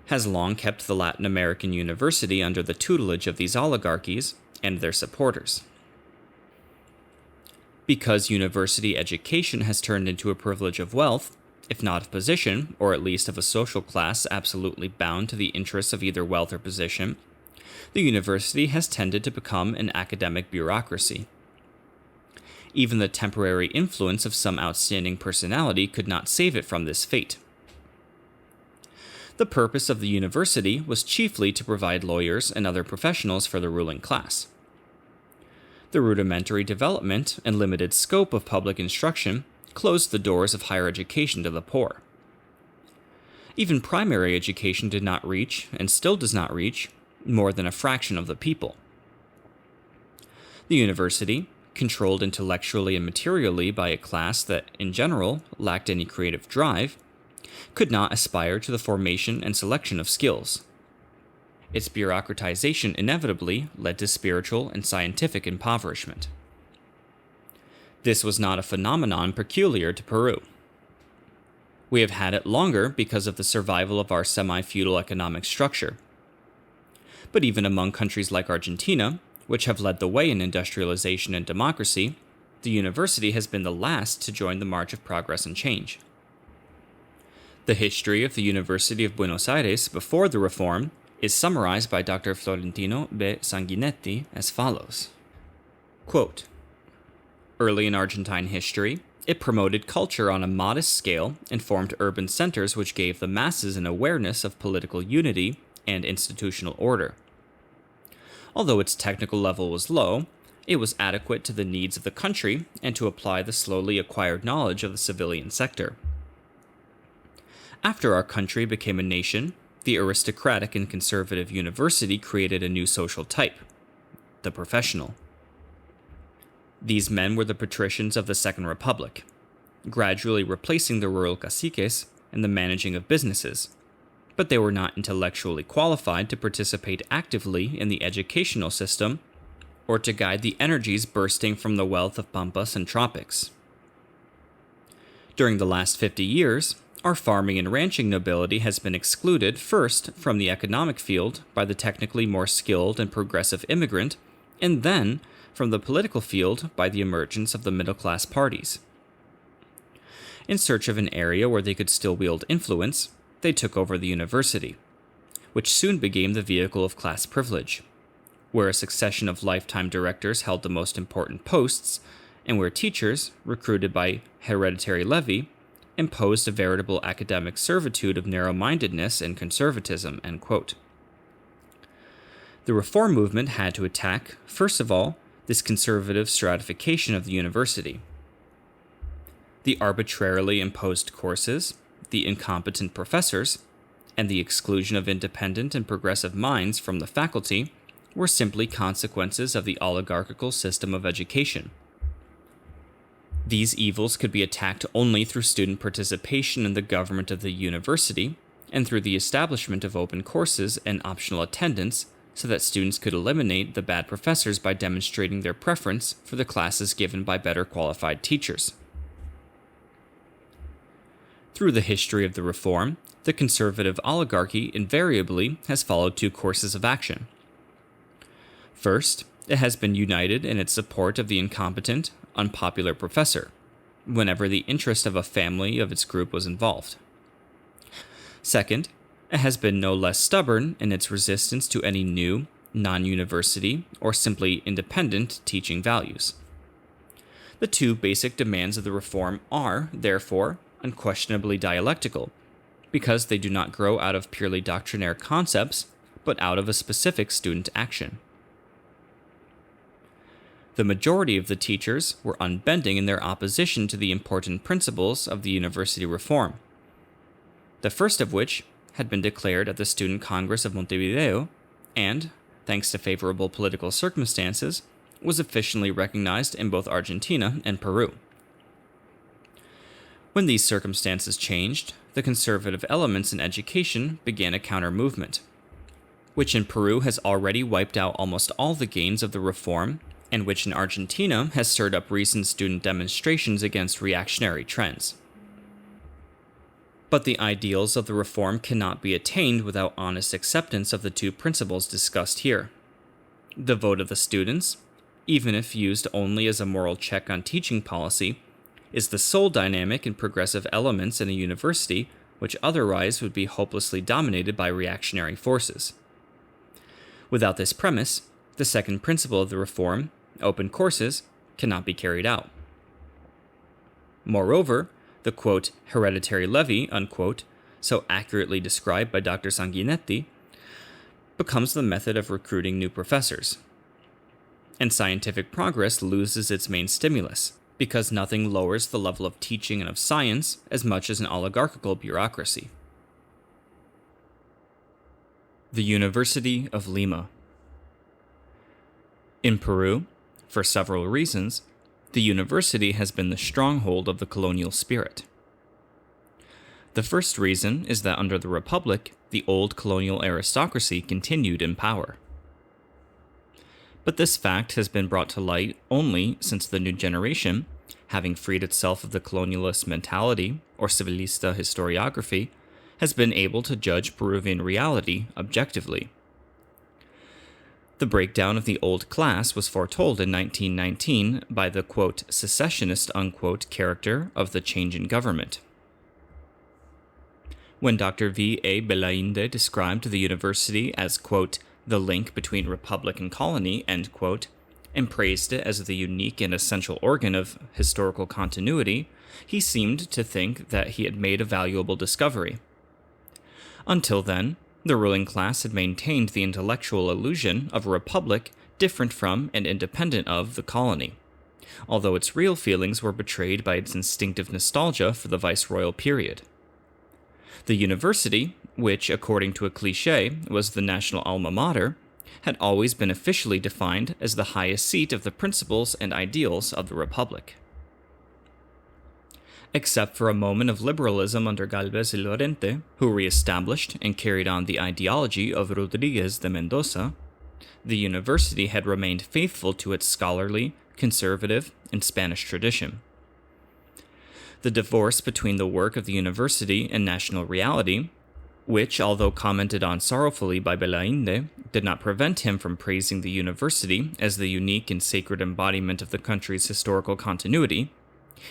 has long kept the Latin American university under the tutelage of these oligarchies and their supporters. Because university education has turned into a privilege of wealth, if not of position, or at least of a social class absolutely bound to the interests of either wealth or position, the university has tended to become an academic bureaucracy. Even the temporary influence of some outstanding personality could not save it from this fate. The purpose of the university was chiefly to provide lawyers and other professionals for the ruling class. The rudimentary development and limited scope of public instruction closed the doors of higher education to the poor. Even primary education did not reach, and still does not reach, more than a fraction of the people. The university, controlled intellectually and materially by a class that, in general, lacked any creative drive, could not aspire to the formation and selection of skills. Its bureaucratization inevitably led to spiritual and scientific impoverishment. This was not a phenomenon peculiar to Peru. We have had it longer because of the survival of our semi-feudal economic structure. But even among countries like Argentina, which have led the way in industrialization and democracy, the university has been the last to join the march of progress and change. The history of the University of Buenos Aires before the reform is summarized by Dr. Florentino B. Sanguinetti as follows. Quote, early in Argentine history, it promoted culture on a modest scale and formed urban centers which gave the masses an awareness of political unity and institutional order. Although its technical level was low, it was adequate to the needs of the country and to apply the slowly acquired knowledge of the civilian sector. After our country became a nation, the aristocratic and conservative university created a new social type, the professional. These men were the patricians of the Second Republic, gradually replacing the rural caciques in the managing of businesses, but they were not intellectually qualified to participate actively in the educational system or to guide the energies bursting from the wealth of pampas and tropics. During the last 50 years, our farming and ranching nobility has been excluded first from the economic field by the technically more skilled and progressive immigrant, and then from the political field by the emergence of the middle-class parties. In search of an area where they could still wield influence, they took over the university, which soon became the vehicle of class privilege, where a succession of lifetime directors held the most important posts, and where teachers, recruited by hereditary levy, imposed a veritable academic servitude of narrow-mindedness and conservatism. End quote. The reform movement had to attack, first of all, this conservative stratification of the university. The arbitrarily imposed courses, the incompetent professors, and the exclusion of independent and progressive minds from the faculty were simply consequences of the oligarchical system of education. These evils could be attacked only through student participation in the government of the university and through the establishment of open courses and optional attendance so that students could eliminate the bad professors by demonstrating their preference for the classes given by better qualified teachers. Through the history of the reform, the conservative oligarchy invariably has followed two courses of action. First, it has been united in its support of the incompetent, unpopular professor, whenever the interest of a family of its group was involved. Second, it has been no less stubborn in its resistance to any new, non-university, or simply independent teaching values. The two basic demands of the reform are, therefore, unquestionably dialectical, because they do not grow out of purely doctrinaire concepts, but out of a specific student action. The majority of the teachers were unbending in their opposition to the important principles of the university reform, the first of which had been declared at the Student Congress of Montevideo and, thanks to favorable political circumstances, was officially recognized in both Argentina and Peru. When these circumstances changed, the conservative elements in education began a counter-movement, which in Peru has already wiped out almost all the gains of the reform, and which in Argentina has stirred up recent student demonstrations against reactionary trends. But the ideals of the reform cannot be attained without honest acceptance of the two principles discussed here. The vote of the students, even if used only as a moral check on teaching policy, is the sole dynamic and progressive elements in a university which otherwise would be hopelessly dominated by reactionary forces. Without this premise, the second principle of the reform, open courses, cannot be carried out. Moreover, the quote, hereditary levy, unquote, so accurately described by Dr. Sanguinetti, becomes the method of recruiting new professors. And scientific progress loses its main stimulus, because nothing lowers the level of teaching and of science as much as an oligarchical bureaucracy. The University of Lima. In Peru, for several reasons, the university has been the stronghold of the colonial spirit. The first reason is that under the Republic, the old colonial aristocracy continued in power. But this fact has been brought to light only since the new generation, having freed itself of the colonialist mentality or civilista historiography, has been able to judge Peruvian reality objectively. The breakdown of the old class was foretold in 1919 by the, quote, secessionist, unquote, character of the change in government. When Dr. V. A. Belainde described the university as, quote, the link between republic and colony, end quote, and praised it as the unique and essential organ of historical continuity, he seemed to think that he had made a valuable discovery. Until then, the ruling class had maintained the intellectual illusion of a republic different from and independent of the colony, although its real feelings were betrayed by its instinctive nostalgia for the viceroyal period. The university, which, according to a cliché, was the national alma mater, had always been officially defined as the highest seat of the principles and ideals of the republic. Except for a moment of liberalism under Galvez y Llorente, who re-established and carried on the ideology of Rodriguez de Mendoza, the university had remained faithful to its scholarly, conservative, and Spanish tradition. The divorce between the work of the university and national reality, which, although commented on sorrowfully by Belainde, did not prevent him from praising the university as the unique and sacred embodiment of the country's historical continuity,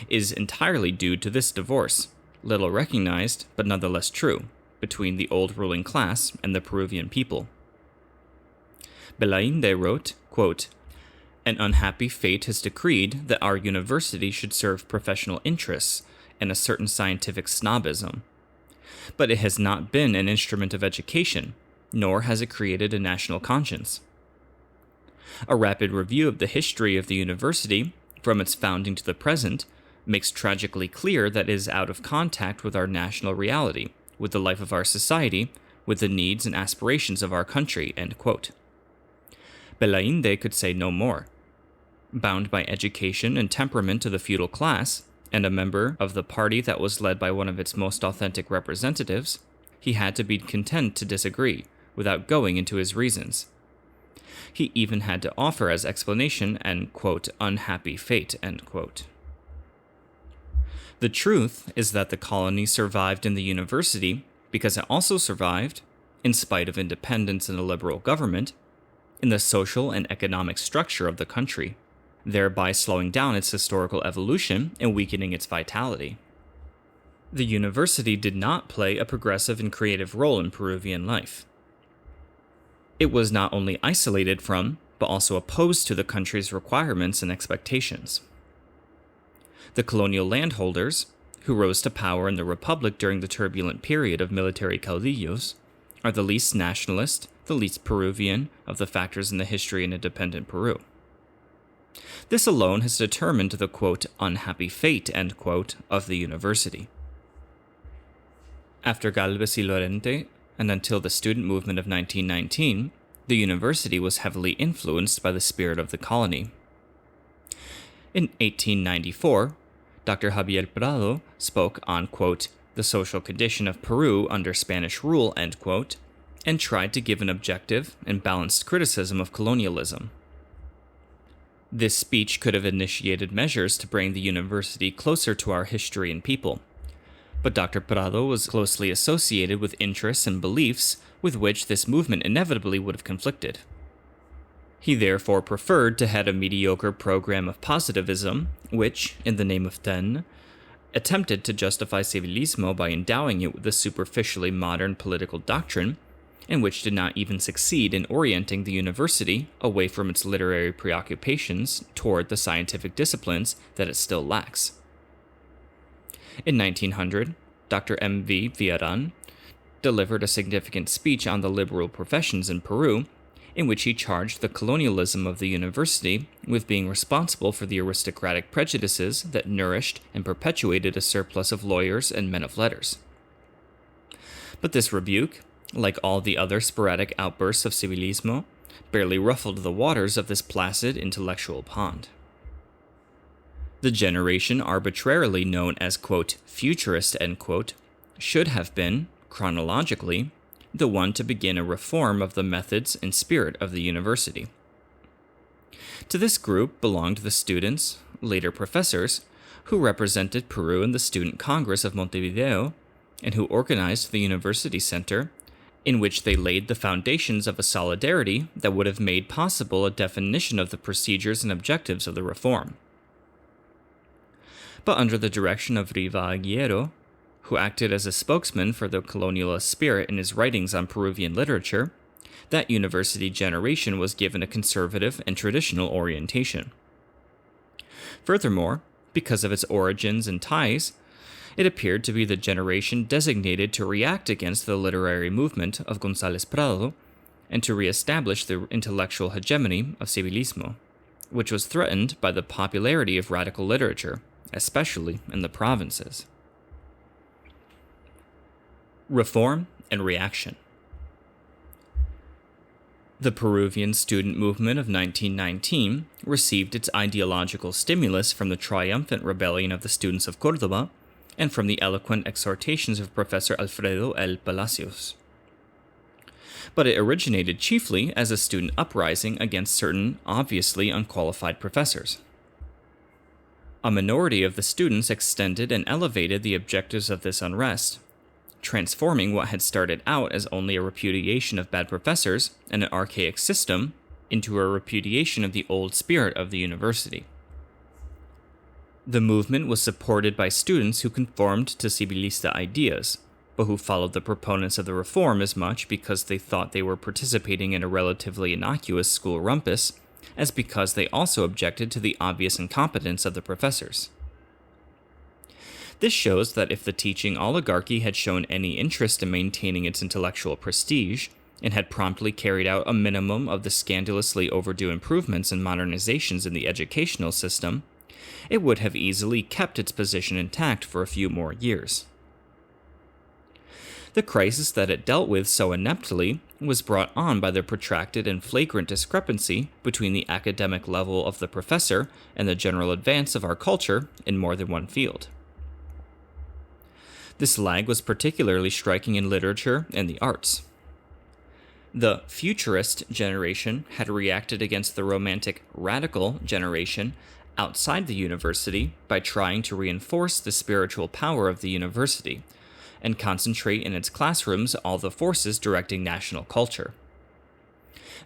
is entirely due to this divorce, little recognized but nonetheless true, between the old ruling class and the Peruvian people. Belainde wrote, quote, an unhappy fate has decreed that our university should serve professional interests and a certain scientific snobism. But it has not been an instrument of education, nor has it created a national conscience. A rapid review of the history of the university, from its founding to the present, makes tragically clear that it is out of contact with our national reality, with the life of our society, with the needs and aspirations of our country, end quote. Belainde could say no more. Bound by education and temperament to the feudal class, and a member of the party that was led by one of its most authentic representatives, he had to be content to disagree, without going into his reasons. He even had to offer as explanation an, quote, unhappy fate, end quote. The truth is that the colony survived in the university because it also survived, in spite of independence and a liberal government, in the social and economic structure of the country, thereby slowing down its historical evolution and weakening its vitality. The university did not play a progressive and creative role in Peruvian life. It was not only isolated from, but also opposed to the country's requirements and expectations. The colonial landholders, who rose to power in the Republic during the turbulent period of military caudillos, are the least nationalist, the least Peruvian of the factors in the history in independent Peru. This alone has determined the, quote, unhappy fate, end quote, of the university. After Galvez y Llorente, and until the student movement of 1919, the university was heavily influenced by the spirit of the colony. In 1894, Dr. Javier Prado spoke on, quote, the social condition of Peru under Spanish rule, end quote, and tried to give an objective and balanced criticism of colonialism. This speech could have initiated measures to bring the university closer to our history and people, But Dr. Prado was closely associated with interests and beliefs with which this movement inevitably would have conflicted. He therefore preferred to head a mediocre program of positivism, which, in the name of Taine, attempted to justify civilismo by endowing it with a superficially modern political doctrine, and which did not even succeed in orienting the university away from its literary preoccupations toward the scientific disciplines that it still lacks. In 1900, Dr. M.V. Villarán delivered a significant speech on the liberal professions in Peru, in which he charged the colonialism of the university with being responsible for the aristocratic prejudices that nourished and perpetuated a surplus of lawyers and men of letters. But this rebuke, like all the other sporadic outbursts of civilismo, barely ruffled the waters of this placid intellectual pond. The generation arbitrarily known as, quote, futurist, end quote, should have been, chronologically, the one to begin a reform of the methods and spirit of the university. To this group belonged the students, later professors, who represented Peru in the Student Congress of Montevideo, and who organized the University Center, in which they laid the foundations of a solidarity that would have made possible a definition of the procedures and objectives of the reform. But under the direction of Riva Aguirre, who acted as a spokesman for the colonialist spirit in his writings on Peruvian literature, that university generation was given a conservative and traditional orientation. Furthermore, because of its origins and ties, it appeared to be the generation designated to react against the literary movement of González Prado and to reestablish the intellectual hegemony of civilismo, which was threatened by the popularity of radical literature, especially in the provinces. Reform and reaction. The Peruvian student movement of 1919 received its ideological stimulus from the triumphant rebellion of the students of Córdoba and from the eloquent exhortations of Professor Alfredo L. Palacios. But it originated chiefly as a student uprising against certain obviously unqualified professors. A minority of the students extended and elevated the objectives of this unrest, transforming what had started out as only a repudiation of bad professors and an archaic system into a repudiation of the old spirit of the university. The movement was supported by students who conformed to civilista ideas, but who followed the proponents of the reform as much because they thought they were participating in a relatively innocuous school rumpus as because they also objected to the obvious incompetence of the professors. This shows that if the teaching oligarchy had shown any interest in maintaining its intellectual prestige, and had promptly carried out a minimum of the scandalously overdue improvements and modernizations in the educational system, it would have easily kept its position intact for a few more years. The crisis that it dealt with so ineptly was brought on by the protracted and flagrant discrepancy between the academic level of the professor and the general advance of our culture in more than one field. This lag was particularly striking in literature and the arts. The futurist generation had reacted against the romantic radical generation outside the university by trying to reinforce the spiritual power of the university and concentrate in its classrooms all the forces directing national culture.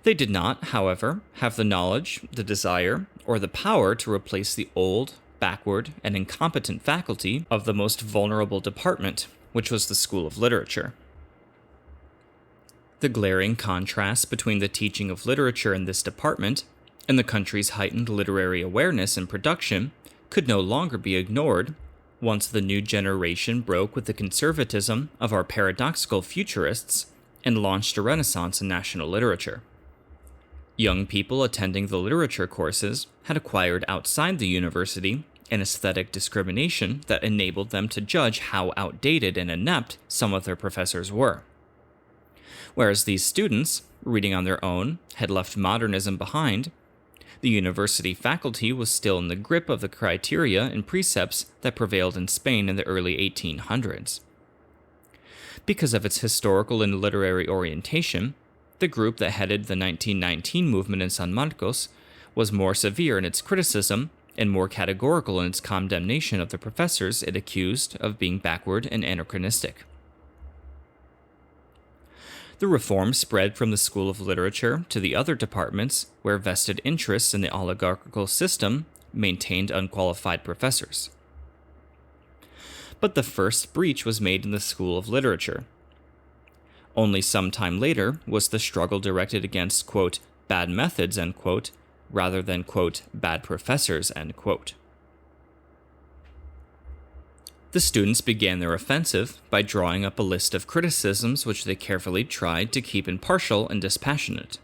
They did not, however, have the knowledge, the desire, or the power to replace the old, backward, and incompetent faculty of the most vulnerable department, which was the School of Literature. The glaring contrast between the teaching of literature in this department and the country's heightened literary awareness and production could no longer be ignored once the new generation broke with the conservatism of our paradoxical futurists and launched a renaissance in national literature. Young people attending the literature courses had acquired outside the university an aesthetic discrimination that enabled them to judge how outdated and inept some of their professors were. Whereas these students, reading on their own, had left modernism behind, the university faculty was still in the grip of the criteria and precepts that prevailed in Spain in the early 1800s. Because of its historical and literary orientation, the group that headed the 1919 movement in San Marcos was more severe in its criticism and more categorical in its condemnation of the professors it accused of being backward and anachronistic. The reform spread from the School of Literature to the other departments where vested interests in the oligarchical system maintained unqualified professors. But the first breach was made in the School of Literature. Only some time later was the struggle directed against, quote, bad methods, end quote, rather than, quote, bad professors, end quote. The students began their offensive by drawing up a list of criticisms which they carefully tried to keep impartial and dispassionate.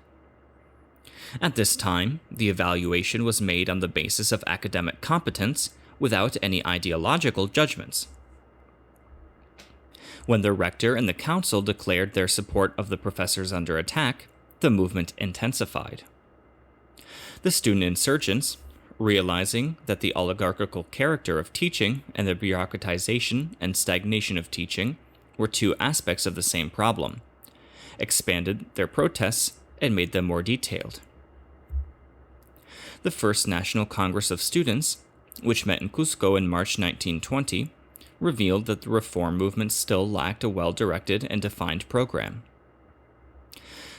At this time, the evaluation was made on the basis of academic competence without any ideological judgments. When the rector and the council declared their support of the professors under attack, the movement intensified. The student insurgents, realizing that the oligarchical character of teaching and the bureaucratization and stagnation of teaching were two aspects of the same problem, expanded their protests and made them more detailed. The First National Congress of Students, which met in Cusco in March 1920, revealed that the reform movement still lacked a well-directed and defined program.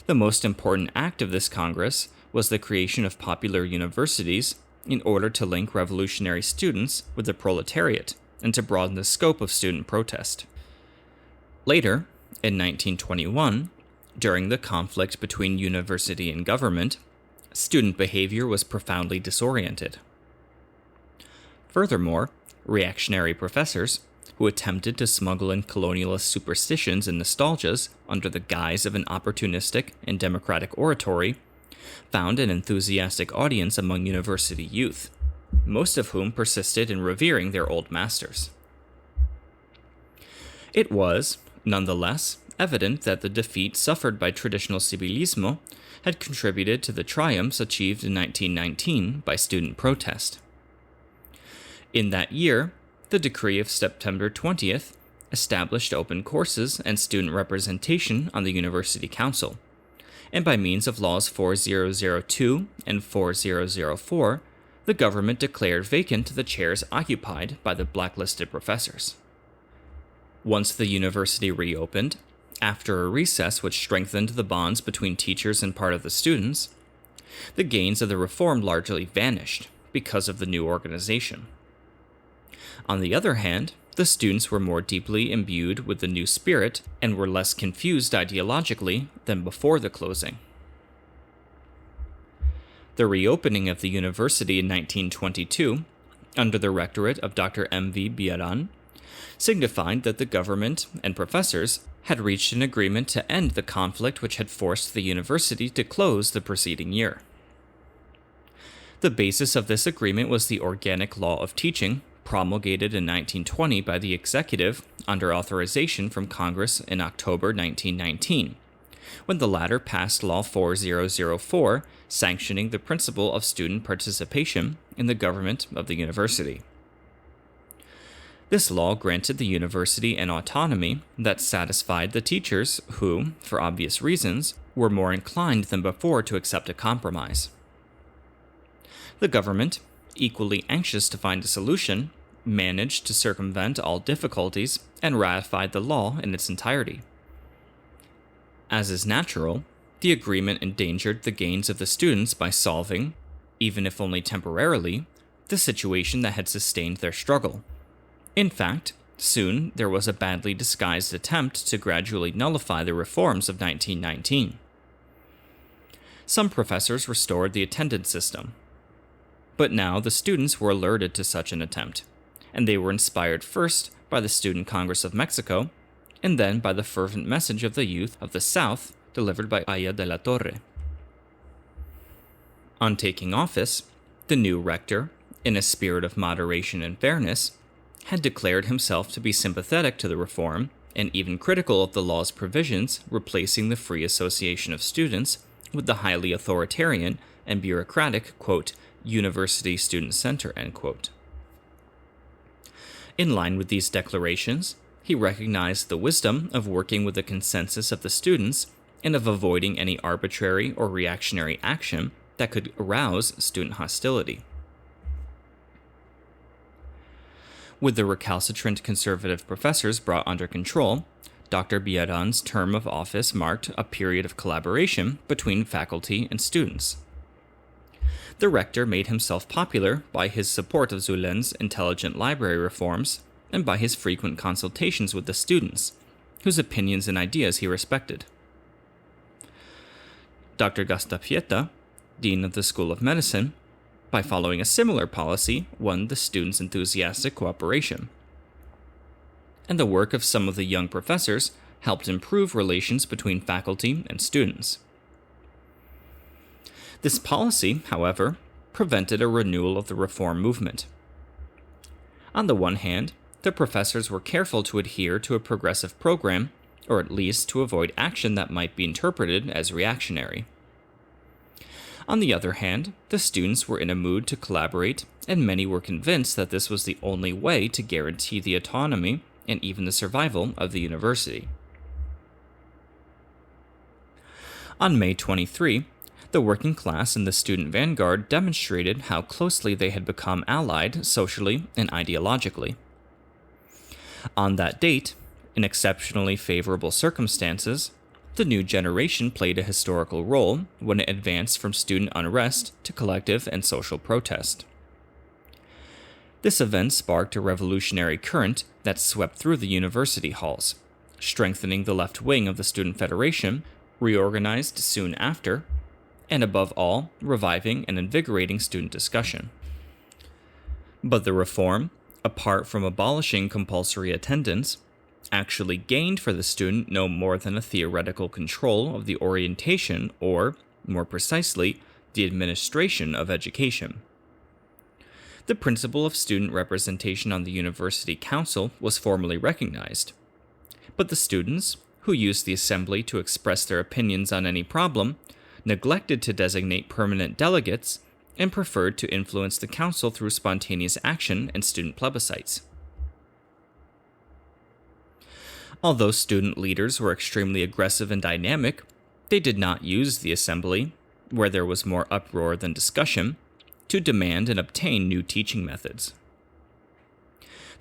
The most important act of this Congress was the creation of popular universities in order to link revolutionary students with the proletariat and to broaden the scope of student protest. Later, in 1921, during the conflict between university and government, student behavior was profoundly disoriented. Furthermore, reactionary professors, who attempted to smuggle in colonialist superstitions and nostalgias under the guise of an opportunistic and democratic oratory, found an enthusiastic audience among university youth, most of whom persisted in revering their old masters. It was, nonetheless, evident that the defeat suffered by traditional civilismo had contributed to the triumphs achieved in 1919 by student protest. In that year, the decree of September 20th established open courses and student representation on the University Council, and by means of laws 4002 and 4004, the government declared vacant the chairs occupied by the blacklisted professors. Once the university reopened, after a recess which strengthened the bonds between teachers and part of the students, the gains of the reform largely vanished because of the new organization. On the other hand, the students were more deeply imbued with the new spirit and were less confused ideologically than before the closing. The reopening of the university in 1922, under the rectorate of Dr. M.V. Biaran, signified that the government and professors had reached an agreement to end the conflict which had forced the university to close the preceding year. The basis of this agreement was the Organic Law of Teaching, promulgated in 1920 by the executive under authorization from Congress in October 1919, when the latter passed Law 4004, sanctioning the principle of student participation in the government of the university. This law granted the university an autonomy that satisfied the teachers who, for obvious reasons, were more inclined than before to accept a compromise. The government, equally anxious to find a solution, managed to circumvent all difficulties and ratified the law in its entirety. As is natural, the agreement endangered the gains of the students by solving, even if only temporarily, the situation that had sustained their struggle. In fact, soon there was a badly disguised attempt to gradually nullify the reforms of 1919. Some professors restored the attendance system, but now the students were alerted to such an attempt, and they were inspired first by the Student Congress of Mexico, and then by the fervent message of the youth of the South delivered by Aya de la Torre. On taking office, the new rector, in a spirit of moderation and fairness, had declared himself to be sympathetic to the reform and even critical of the law's provisions replacing the free association of students with the highly authoritarian and bureaucratic, quote, University Student Center, end quote. In line with these declarations, he recognized the wisdom of working with the consensus of the students and of avoiding any arbitrary or reactionary action that could arouse student hostility. With the recalcitrant conservative professors brought under control, Dr. Biaran's term of office marked a period of collaboration between faculty and students. The rector made himself popular by his support of Zulen's intelligent library reforms and by his frequent consultations with the students, whose opinions and ideas he respected. Dr. Gastapieta, dean of the School of Medicine, by following a similar policy, won the students' enthusiastic cooperation. And the work of some of the young professors helped improve relations between faculty and students. This policy, however, prevented a renewal of the reform movement. On the one hand, the professors were careful to adhere to a progressive program, or at least to avoid action that might be interpreted as reactionary. On the other hand, the students were in a mood to collaborate, and many were convinced that this was the only way to guarantee the autonomy and even the survival of the university. On May 23, the working class and the student vanguard demonstrated how closely they had become allied socially and ideologically. On that date, in exceptionally favorable circumstances, the new generation played a historical role when it advanced from student unrest to collective and social protest. This event sparked a revolutionary current that swept through the university halls, strengthening the left wing of the Student Federation, reorganized soon after, and above all, reviving and invigorating student discussion. But the reform, apart from abolishing compulsory attendance, actually gained for the student no more than a theoretical control of the orientation or, more precisely, the administration of education. The principle of student representation on the university council was formally recognized, but the students, who used the assembly to express their opinions on any problem, neglected to designate permanent delegates and preferred to influence the council through spontaneous action and student plebiscites. Although student leaders were extremely aggressive and dynamic, they did not use the assembly, where there was more uproar than discussion, to demand and obtain new teaching methods.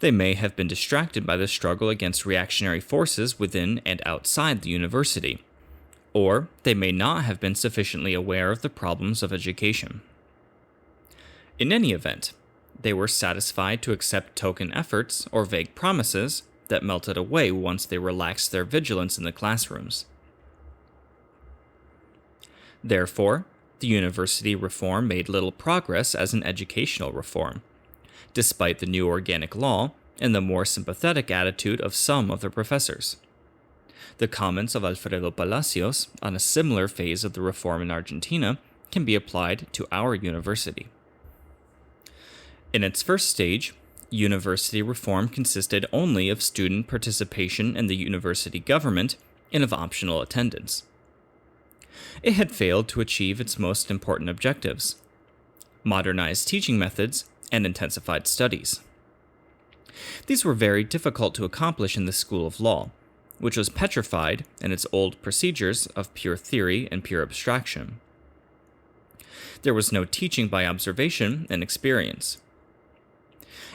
They may have been distracted by the struggle against reactionary forces within and outside the university, or they may not have been sufficiently aware of the problems of education. In any event, they were satisfied to accept token efforts or vague promises that melted away once they relaxed their vigilance in the classrooms. Therefore, the university reform made little progress as an educational reform, despite the new organic law and the more sympathetic attitude of some of the professors. The comments of Alfredo Palacios on a similar phase of the reform in Argentina can be applied to our university. In its first stage, university reform consisted only of student participation in the university government and of optional attendance. It had failed to achieve its most important objectives: modernized teaching methods and intensified studies. These were very difficult to accomplish in the School of Law, which was petrified in its old procedures of pure theory and pure abstraction. There was no teaching by observation and experience.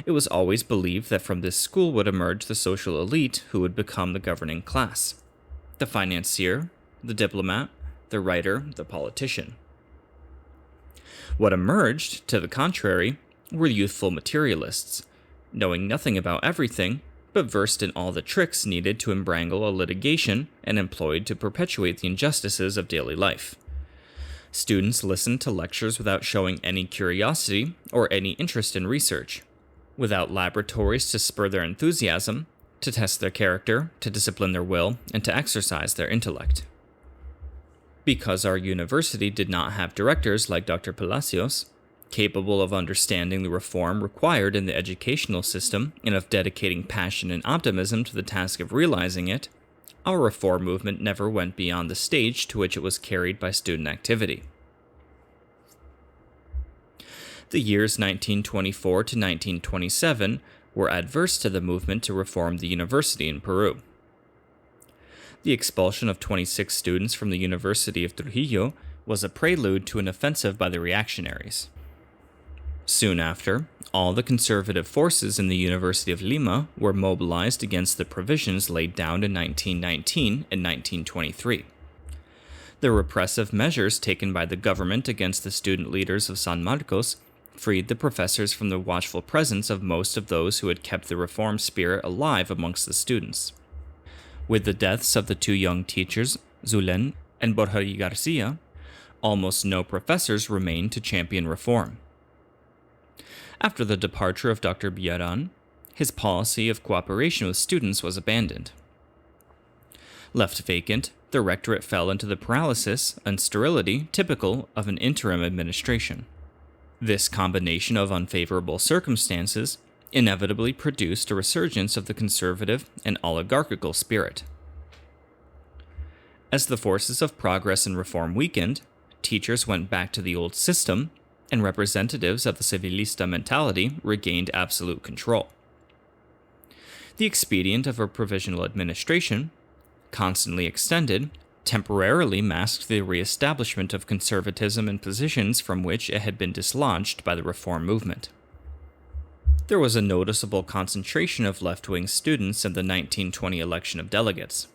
It was always believed that from this school would emerge the social elite who would become the governing class: the financier, the diplomat, the writer, the politician. What emerged, to the contrary, were youthful materialists, knowing nothing about everything, but versed in all the tricks needed to embrangle a litigation and employed to perpetuate the injustices of daily life. Students listened to lectures without showing any curiosity or any interest in research, without laboratories to spur their enthusiasm, to test their character, to discipline their will, and to exercise their intellect. Because our university did not have directors like Dr. Palacios, capable of understanding the reform required in the educational system and of dedicating passion and optimism to the task of realizing it, our reform movement never went beyond the stage to which it was carried by student activity. The years 1924 to 1927 were adverse to the movement to reform the university in Peru. The expulsion of 26 students from the University of Trujillo was a prelude to an offensive by the reactionaries. Soon after, all the conservative forces in the University of Lima were mobilized against the provisions laid down in 1919 and 1923. The repressive measures taken by the government against the student leaders of San Marcos freed the professors from the watchful presence of most of those who had kept the reform spirit alive amongst the students. With the deaths of the two young teachers, Zulen and Borja Garcia, almost no professors remained to champion reform. After the departure of Dr. Biaran, his policy of cooperation with students was abandoned. Left vacant, the rectorate fell into the paralysis and sterility typical of an interim administration. This combination of unfavorable circumstances inevitably produced a resurgence of the conservative and oligarchical spirit. As the forces of progress and reform weakened, teachers went back to the old system, and representatives of the civilista mentality regained absolute control. The expedient of a provisional administration, constantly extended, temporarily masked the reestablishment of conservatism in positions from which it had been dislodged by the reform movement. There was a noticeable concentration of left-wing students in the 1920 election of delegates.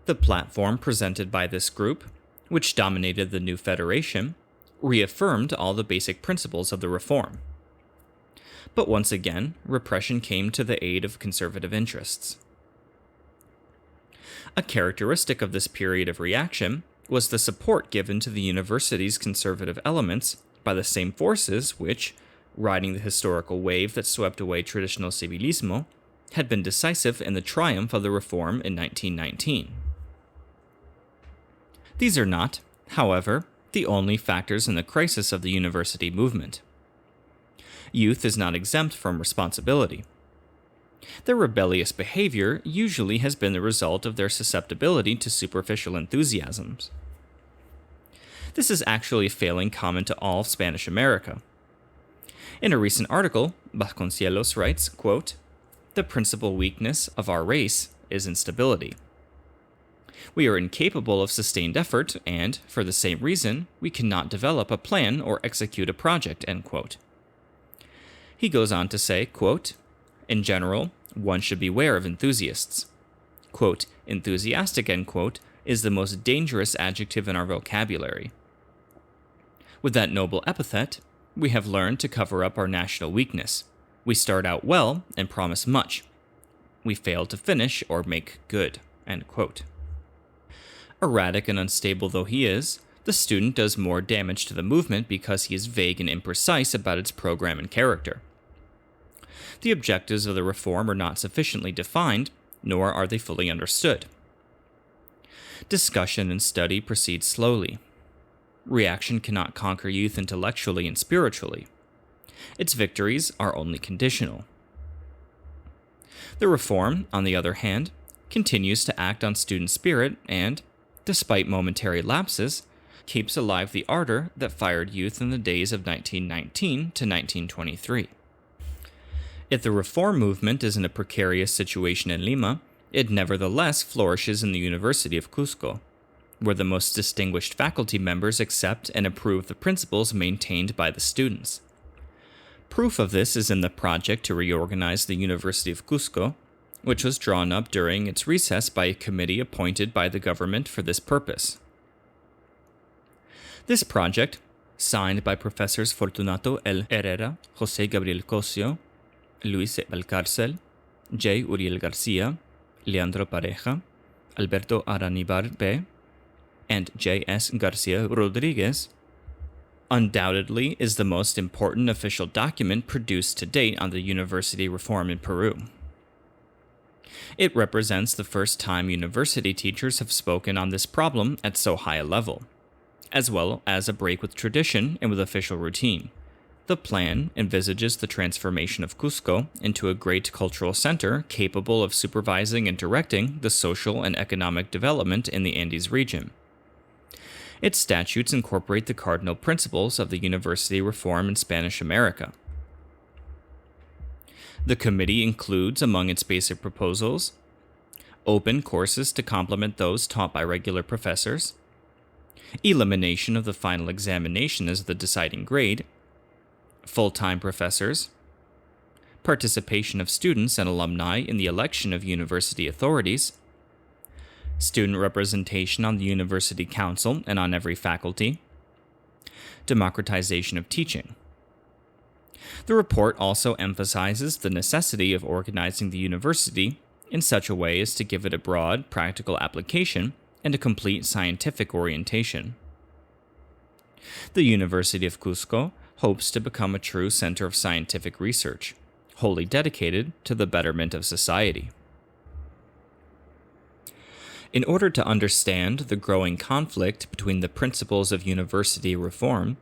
The platform presented by this group, which dominated the new federation, reaffirmed all the basic principles of the reform. But once again, repression came to the aid of conservative interests. A characteristic of this period of reaction was the support given to the university's conservative elements by the same forces which, riding the historical wave that swept away traditional civilismo, had been decisive in the triumph of the reform in 1919. These are not, however, the only factors in the crisis of the university movement. Youth is not exempt from responsibility. Their rebellious behavior usually has been the result of their susceptibility to superficial enthusiasms. This is actually a failing common to all of Spanish America. In a recent article, Vasconcelos writes, quote, "The principal weakness of our race is instability. We are incapable of sustained effort, and, for the same reason, we cannot develop a plan or execute a project," end quote. He goes on to say, quote, "In general, one should beware of enthusiasts. Quote, enthusiastic, end quote, is the most dangerous adjective in our vocabulary. With that noble epithet, we have learned to cover up our national weakness. We start out well and promise much. We fail to finish or make good," end quote. Erratic and unstable though he is, the student does more damage to the movement because he is vague and imprecise about its program and character. The objectives of the reform are not sufficiently defined, nor are they fully understood. Discussion and study proceed slowly. Reaction cannot conquer youth intellectually and spiritually. Its victories are only conditional. The reform, on the other hand, continues to act on student spirit and, despite momentary lapses, keeps alive the ardor that fired youth in the days of 1919 to 1923. If the reform movement is in a precarious situation in Lima, it nevertheless flourishes in the University of Cusco, where the most distinguished faculty members accept and approve the principles maintained by the students. Proof of this is in the project to reorganize the University of Cusco, which was drawn up during its recess by a committee appointed by the government for this purpose. This project, signed by Professors Fortunato L. Herrera, José Gabriel Cosio, Luis Valcárcel, J. Uriel Garcia, Leandro Pareja, Alberto Aranibar P., and J. S. Garcia Rodriguez, undoubtedly is the most important official document produced to date on the university reform in Peru. It represents the first time university teachers have spoken on this problem at so high a level, as well as a break with tradition and with official routine. The plan envisages the transformation of Cusco into a great cultural center capable of supervising and directing the social and economic development in the Andes region. Its statutes incorporate the cardinal principles of the university reform in Spanish America. The committee includes, among its basic proposals, open courses to complement those taught by regular professors, elimination of the final examination as the deciding grade, full-time professors, participation of students and alumni in the election of university authorities, student representation on the university council and on every faculty, democratization of teaching. The report also emphasizes the necessity of organizing the university in such a way as to give it a broad, practical application and a complete scientific orientation. The University of Cusco hopes to become a true center of scientific research, wholly dedicated to the betterment of society. In order to understand the growing conflict between the principles of university reform,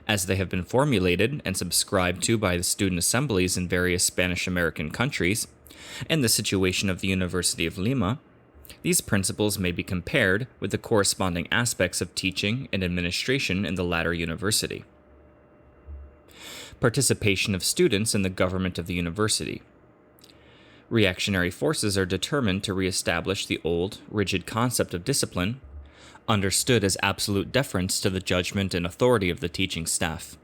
as they have been formulated and subscribed to by the student assemblies in various Spanish-American countries, and the situation of the University of Lima, these principles may be compared with the corresponding aspects of teaching and administration in the latter university. Participation of students in the government of the university. Reactionary forces are determined to reestablish the old, rigid concept of discipline, understood as absolute deference to the judgment and authority of the teaching staff.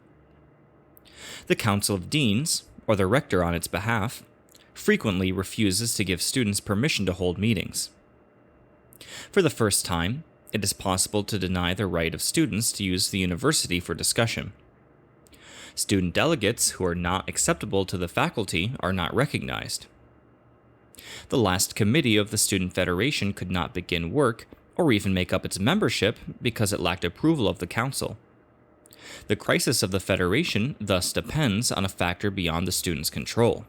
The Council of Deans, or the rector on its behalf, frequently refuses to give students permission to hold meetings. For the first time, it is possible to deny the right of students to use the university for discussion. Student delegates who are not acceptable to the faculty are not recognized. The last committee of the Student Federation could not begin work or even make up its membership because it lacked approval of the council. The crisis of the Federation thus depends on a factor beyond the students' control.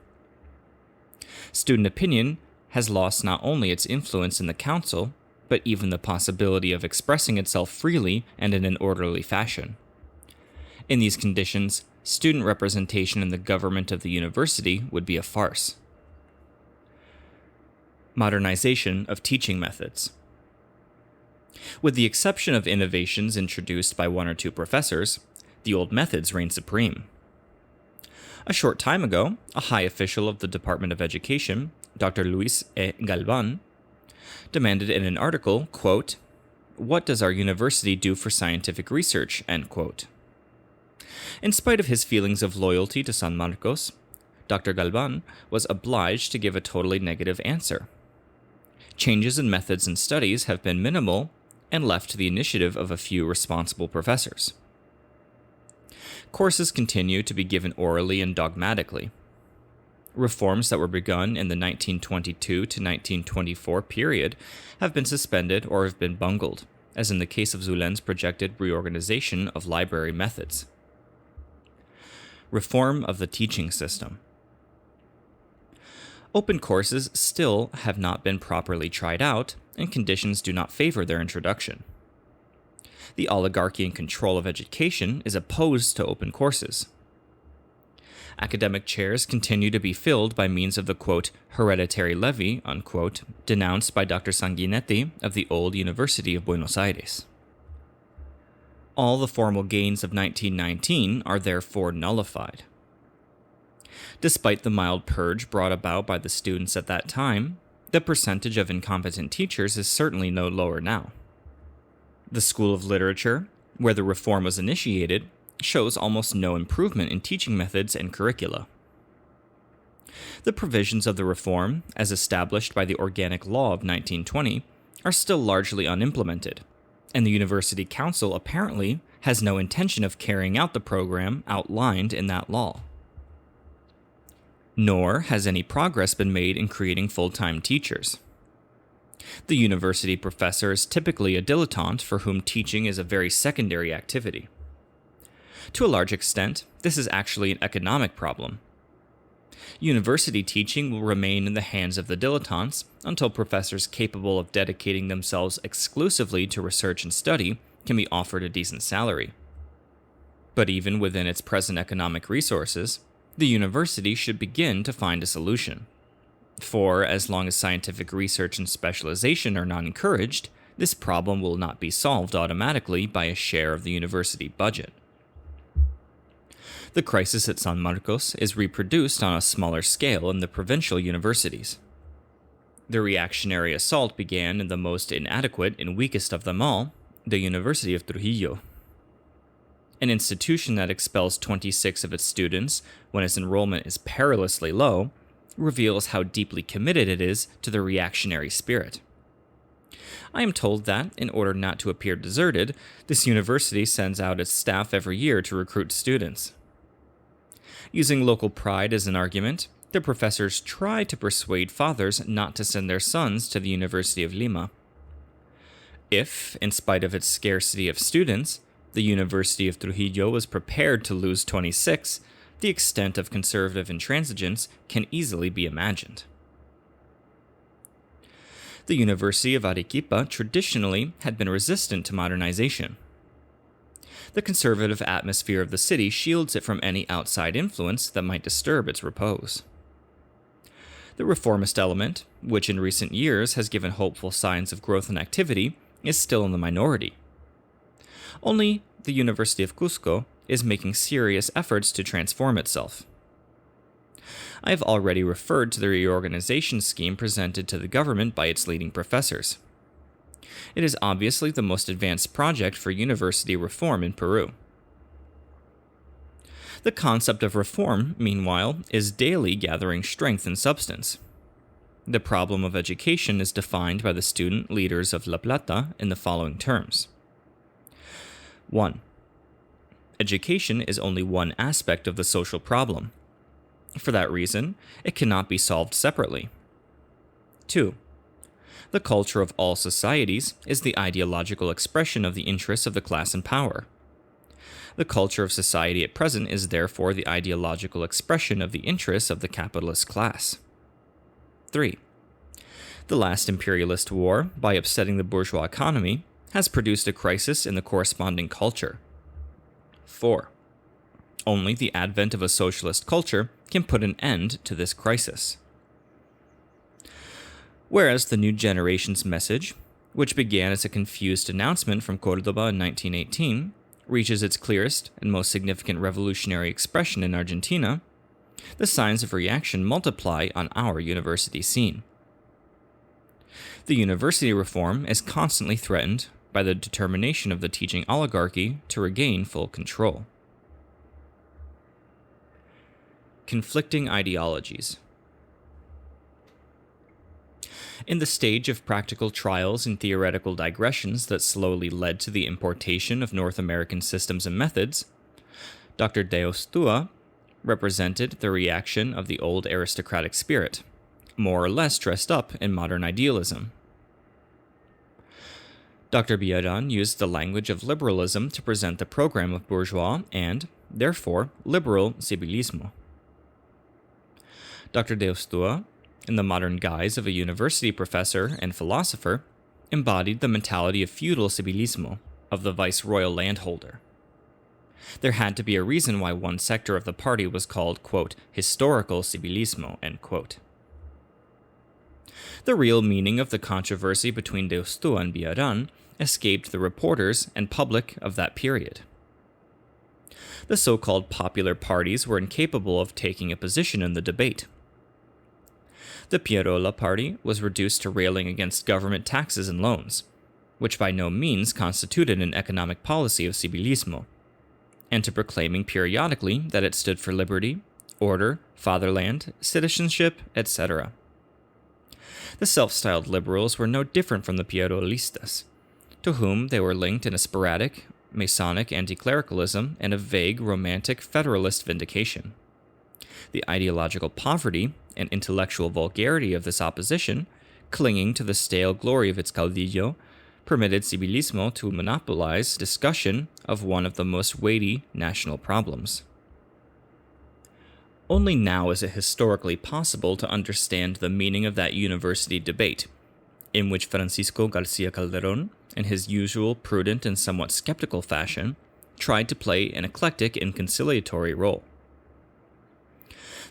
Student opinion has lost not only its influence in the council, but even the possibility of expressing itself freely and in an orderly fashion. In these conditions, student representation in the government of the university would be a farce. Modernization of teaching methods. With the exception of innovations introduced by one or two professors, the old methods reign supreme. A short time ago, a high official of the Department of Education, Dr. Luis E. Galvan, demanded in an article, quote, "What does our university do for scientific research?" End quote. In spite of his feelings of loyalty to San Marcos, Dr. Galvan was obliged to give a totally negative answer. Changes in methods and studies have been minimal and left to the initiative of a few responsible professors. Courses continue to be given orally and dogmatically. Reforms that were begun in the 1922 to 1924 period have been suspended or have been bungled, as in the case of Zulen's projected reorganization of library methods. Reform of the teaching system. Open courses still have not been properly tried out, and conditions do not favor their introduction. The oligarchy and control of education is opposed to open courses. Academic chairs continue to be filled by means of the, quote, hereditary levy, unquote, denounced by Dr. Sanguinetti of the old University of Buenos Aires. All the formal gains of 1919 are therefore nullified. Despite the mild purge brought about by the students at that time, the percentage of incompetent teachers is certainly no lower now. The School of Literature, where the reform was initiated, shows almost no improvement in teaching methods and curricula. The provisions of the reform, as established by the Organic Law of 1920, are still largely unimplemented, and the University Council apparently has no intention of carrying out the program outlined in that law. Nor has any progress been made in creating full-time teachers. The university professor is typically a dilettante for whom teaching is a very secondary activity. To a large extent, this is actually an economic problem. University teaching will remain in the hands of the dilettantes until professors capable of dedicating themselves exclusively to research and study can be offered a decent salary. But even within its present economic resources, the university should begin to find a solution. For as long as scientific research and specialization are not encouraged, this problem will not be solved automatically by a share of the university budget. The crisis at San Marcos is reproduced on a smaller scale in the provincial universities. The reactionary assault began in the most inadequate and weakest of them all, the University of Trujillo. an institution that expels 26 of its students when its enrollment is perilously low, reveals how deeply committed it is to the reactionary spirit. I am told that, in order not to appear deserted, this university sends out its staff every year to recruit students. Using local pride as an argument, the professors try to persuade fathers not to send their sons to the University of Lima. If, in spite of its scarcity of students, the University of Trujillo was prepared to lose 26, the extent of conservative intransigence can easily be imagined. The University of Arequipa traditionally had been resistant to modernization. The conservative atmosphere of the city shields it from any outside influence that might disturb its repose. The reformist element, which in recent years has given hopeful signs of growth and activity, is still in the minority. Only the University of Cusco is making serious efforts to transform itself. I have already referred to the reorganization scheme presented to the government by its leading professors. It is obviously the most advanced project for university reform in Peru. The concept of reform, meanwhile, is daily gathering strength and substance. The problem of education is defined by the student leaders of La Plata in the following terms. 1. Education is only one aspect of the social problem. For that reason, it cannot be solved separately. 2. The culture of all societies is the ideological expression of the interests of the class in power. The culture of society at present is therefore the ideological expression of the interests of the capitalist class. 3. The last imperialist war, by upsetting the bourgeois economy, has produced a crisis in the corresponding culture. 4. Only the advent of a socialist culture can put an end to this crisis. Whereas the new generation's message, which began as a confused announcement from Córdoba in 1918, reaches its clearest and most significant revolutionary expression in Argentina, the signs of reaction multiply on our university scene. The university reform is constantly threatened by the determination of the teaching oligarchy to regain full control. Conflicting ideologies. In the stage of practical trials and theoretical digressions that slowly led to the importation of North American systems and methods, Dr. de Ostua represented the reaction of the old aristocratic spirit, more or less dressed up in modern idealism. Dr. Biaran used the language of liberalism to present the program of bourgeois and, therefore, liberal civilismo. Dr. de Ostua, in the modern guise of a university professor and philosopher, embodied the mentality of feudal civilismo, of the viceroyal landholder. There had to be a reason why one sector of the party was called, quote, historical civilismo, end quote. The real meaning of the controversy between de Ostua and Biaran escaped the reporters and public of that period. The so-called popular parties were incapable of taking a position in the debate. The Pierola party was reduced to railing against government taxes and loans, which by no means constituted an economic policy of civilismo, and to proclaiming periodically that it stood for liberty, order, fatherland, citizenship, etc. The self-styled liberals were no different from the Pierolistas, to whom they were linked in a sporadic, Masonic anti-clericalism and a vague, romantic federalist vindication. The ideological poverty and intellectual vulgarity of this opposition, clinging to the stale glory of its caudillo, permitted civilismo to monopolize discussion of one of the most weighty national problems. Only now is it historically possible to understand the meaning of that university debate, in which Francisco García Calderón, in his usual prudent and somewhat skeptical fashion, tried to play an eclectic and conciliatory role.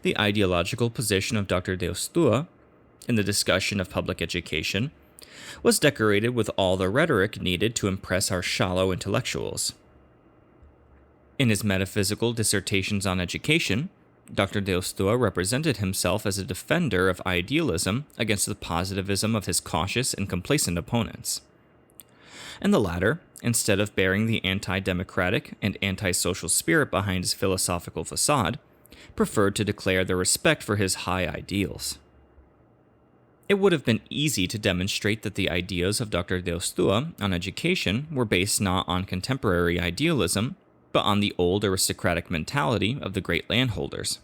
The ideological position of Dr. de Ostua, in the discussion of public education, was decorated with all the rhetoric needed to impress our shallow intellectuals. In his metaphysical dissertations on education, Dr. de Ostua represented himself as a defender of idealism against the positivism of his cautious and complacent opponents. and the latter, instead of bearing the anti-democratic and anti-social spirit behind his philosophical facade, preferred to declare their respect for his high ideals. It would have been easy to demonstrate that the ideas of Dr. de Ostua on education were based not on contemporary idealism, but on the old aristocratic mentality of the great landholders.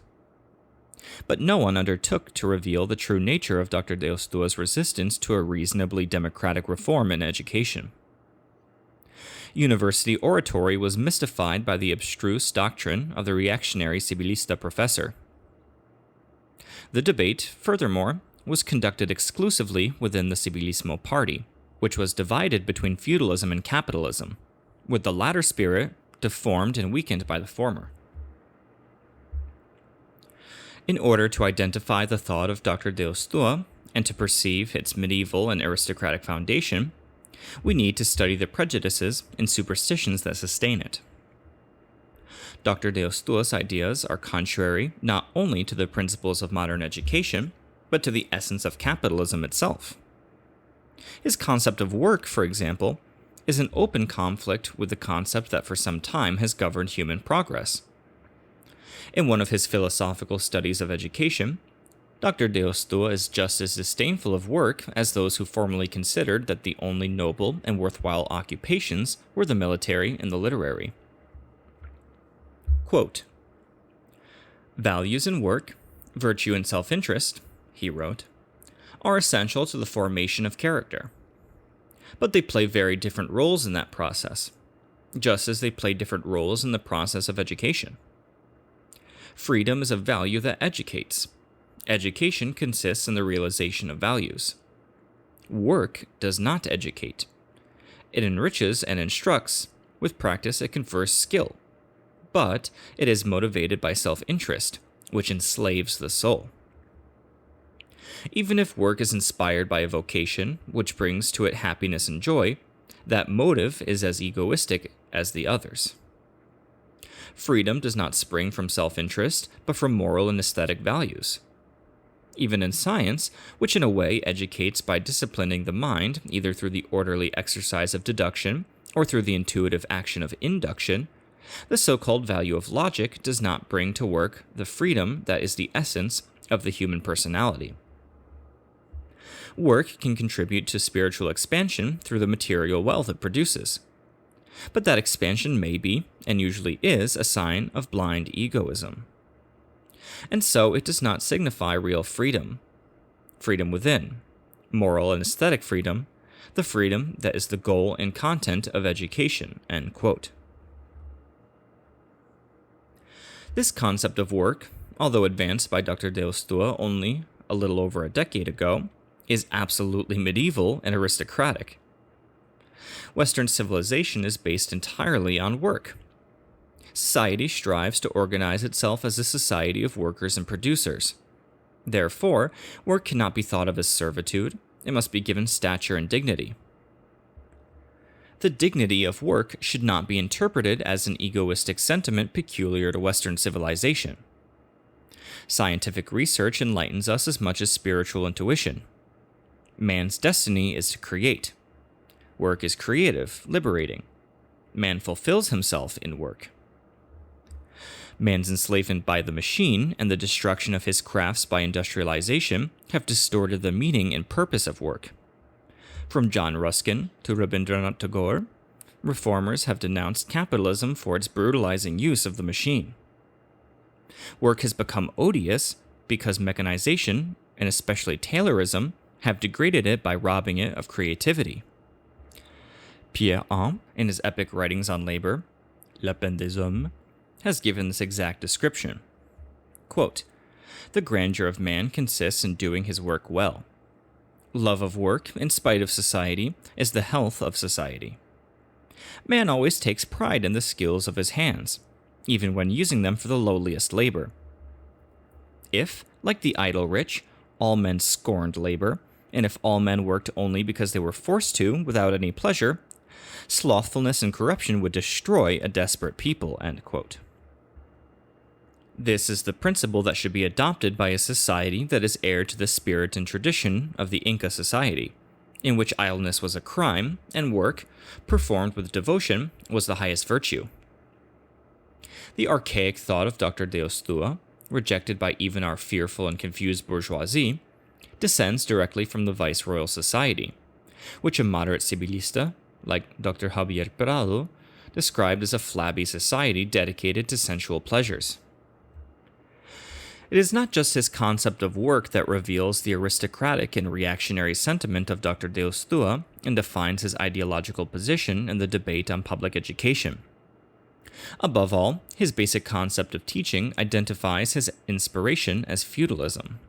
But no one undertook to reveal the true nature of Dr. de Ostua's resistance to a reasonably democratic reform in education. University oratory was mystified by the abstruse doctrine of the reactionary civilista professor. The debate, furthermore, was conducted exclusively within the civilismo party, which was divided between feudalism and capitalism, with the latter spirit deformed and weakened by the former. In order to identify the thought of Dr. de Ostua and to perceive its medieval and aristocratic foundation, we need to study the prejudices and superstitions that sustain it. Dr. de Ostua's ideas are contrary not only to the principles of modern education, but to the essence of capitalism itself. His concept of work, for example, is in open conflict with the concept that for some time has governed human progress. In one of his philosophical studies of education, Dr. de Ostua is just as disdainful of work as those who formerly considered that the only noble and worthwhile occupations were the military and the literary. Quote, "Values in work, virtue and self-interest," he wrote, "are essential to the formation of character. But they play very different roles in that process, just as they play different roles in the process of education. Freedom is a value that educates. Education consists in the realization of values. Work does not educate. It enriches and instructs. With practice, it confers skill. But it is motivated by self-interest, which enslaves the soul. Even if work is inspired by a vocation which brings to it happiness and joy, that motive is as egoistic as the others. Freedom does not spring from self-interest, but from moral and aesthetic values. Even in science, which in a way educates by disciplining the mind, either through the orderly exercise of deduction or through the intuitive action of induction, the so-called value of logic does not bring to work the freedom that is the essence of the human personality. Work can contribute to spiritual expansion through the material wealth it produces. But that expansion may be, and usually is, a sign of blind egoism. And so it does not signify real freedom. Freedom within, moral and aesthetic freedom, the freedom that is the goal and content of education." End quote. This concept of work, although advanced by Dr. de Ostua only a little over a decade ago, is absolutely medieval and aristocratic. Western civilization is based entirely on work. Society strives to organize itself as a society of workers and producers. Therefore, work cannot be thought of as servitude, it must be given stature and dignity. The dignity of work should not be interpreted as an egoistic sentiment peculiar to Western civilization. Scientific research enlightens us as much as spiritual intuition. Man's destiny is to create. Work is creative, liberating. Man fulfills himself in work. Man's enslavement by the machine and the destruction of his crafts by industrialization have distorted the meaning and purpose of work. From John Ruskin to Rabindranath Tagore, reformers have denounced capitalism for its brutalizing use of the machine. Work has become odious because mechanization, and especially Taylorism, have degraded it by robbing it of creativity. Pierre Am, in his epic writings on labor, La peine des hommes, has given this exact description. Quote, "The grandeur of man consists in doing his work well. Love of work, in spite of society, is the health of society. Man always takes pride in the skills of his hands, even when using them for the lowliest labor. If, like the idle rich, all men scorned labor, and if all men worked only because they were forced to, without any pleasure, slothfulness and corruption would destroy a desperate people." End quote. This is the principle that should be adopted by a society that is heir to the spirit and tradition of the Inca society, in which idleness was a crime and work, performed with devotion, was the highest virtue. The archaic thought of Dr. de Ostua, rejected by even our fearful and confused bourgeoisie, descends directly from the viceroyal society, which a moderate civilista, like Dr. Javier Prado, described as a flabby society dedicated to sensual pleasures. It is not just his concept of work that reveals the aristocratic and reactionary sentiment of Dr. de Ostua and defines his ideological position in the debate on public education. Above all, his basic concept of teaching identifies his inspiration as feudalism.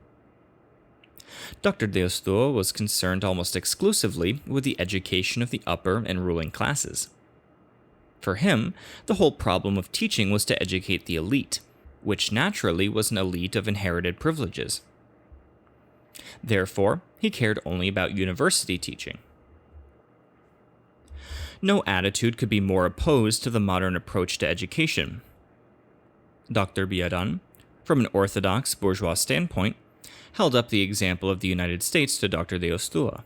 Dr. de Ostua was concerned almost exclusively with the education of the upper and ruling classes. For him, the whole problem of teaching was to educate the elite, which naturally was an elite of inherited privileges. Therefore, he cared only about university teaching. No attitude could be more opposed to the modern approach to education. Dr. Biaran, from an orthodox bourgeois standpoint, held up the example of the United States to Dr. de Ostua.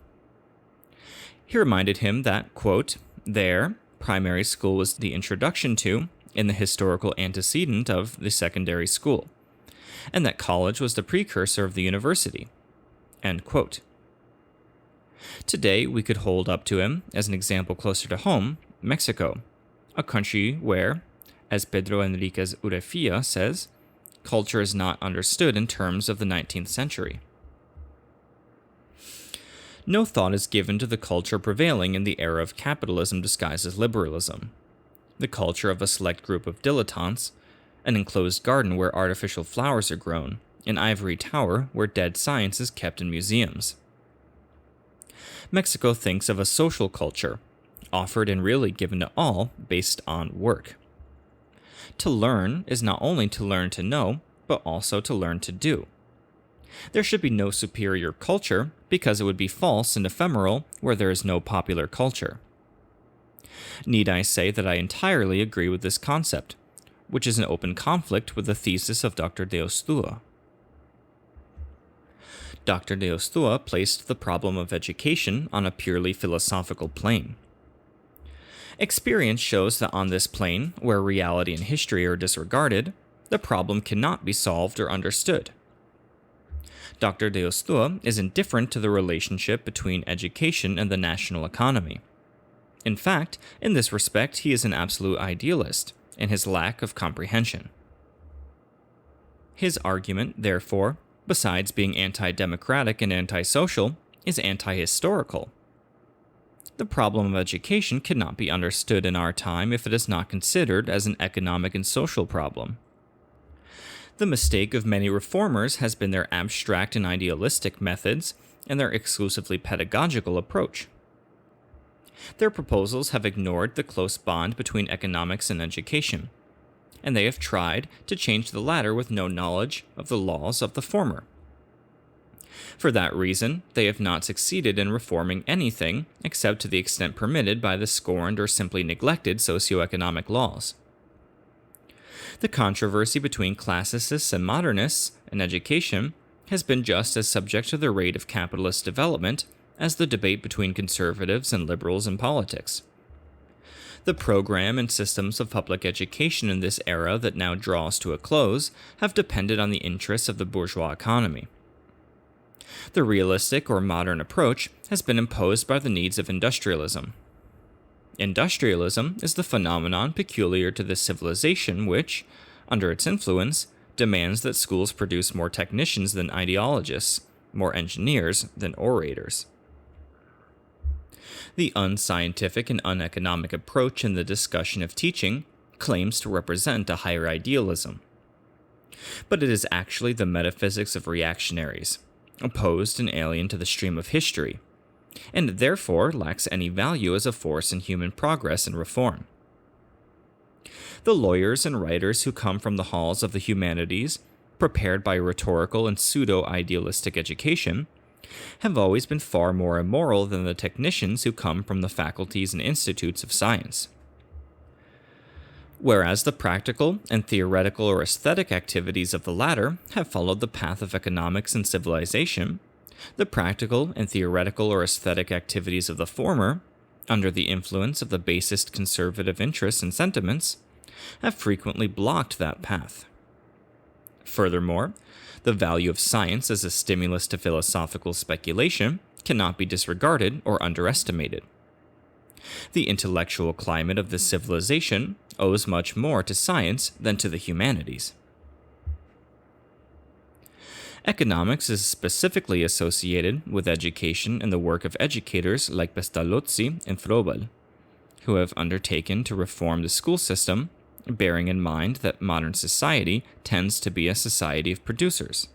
He reminded him that, quote, there, primary school was the introduction to, and the historical antecedent of, the secondary school, and that college was the precursor of the university, end quote. Today, we could hold up to him, as an example closer to home, Mexico, a country where, as Pedro Enriquez Urefia says, culture is not understood in terms of the 19th century. No thought is given to the culture prevailing in the era of capitalism disguised as liberalism, the culture of a select group of dilettantes, an enclosed garden where artificial flowers are grown, an ivory tower where dead science is kept in museums. Mexico thinks of a social culture, offered and really given to all based on work. To learn is not only to learn to know, but also to learn to do. There should be no superior culture because it would be false and ephemeral where there is no popular culture. Need I say that I entirely agree with this concept, which is in open conflict with the thesis of Dr. de Ostua. Dr. de Ostua placed the problem of education on a purely philosophical plane. Experience shows that on this plane, where reality and history are disregarded, the problem cannot be solved or understood. Dr. de Ostua is indifferent to the relationship between education and the national economy. In fact, in this respect, he is an absolute idealist in his lack of comprehension. His argument, therefore, besides being anti-democratic and antisocial, is anti-historical. The problem of education cannot be understood in our time if it is not considered as an economic and social problem. The mistake of many reformers has been their abstract and idealistic methods and their exclusively pedagogical approach. Their proposals have ignored the close bond between economics and education, and they have tried to change the latter with no knowledge of the laws of the former. For that reason, they have not succeeded in reforming anything except to the extent permitted by the scorned or simply neglected socioeconomic laws. The controversy between classicists and modernists in education has been just as subject to the rate of capitalist development as the debate between conservatives and liberals in politics. The program and systems of public education in this era that now draws to a close have depended on the interests of the bourgeois economy. The realistic or modern approach has been imposed by the needs of industrialism. Industrialism is the phenomenon peculiar to this civilization which, under its influence, demands that schools produce more technicians than ideologists, more engineers than orators. The unscientific and uneconomic approach in the discussion of teaching claims to represent a higher idealism. But it is actually the metaphysics of reactionaries, opposed and alien to the stream of history, and therefore lacks any value as a force in human progress and reform. The lawyers and writers who come from the halls of the humanities, prepared by rhetorical and pseudo-idealistic education, have always been far more immoral than the technicians who come from the faculties and institutes of science. Whereas the practical and theoretical or aesthetic activities of the latter have followed the path of economics and civilization, The practical and theoretical or aesthetic activities of the former, under the influence of the basest conservative interests and sentiments, have frequently blocked that path. Furthermore, the value of science as a stimulus to philosophical speculation cannot be disregarded or underestimated. The intellectual climate of this civilization owes much more to science than to the humanities. Economics is specifically associated with education and the work of educators like Pestalozzi and Froebel, who have undertaken to reform the school system, bearing in mind that modern society tends to be a society of producers.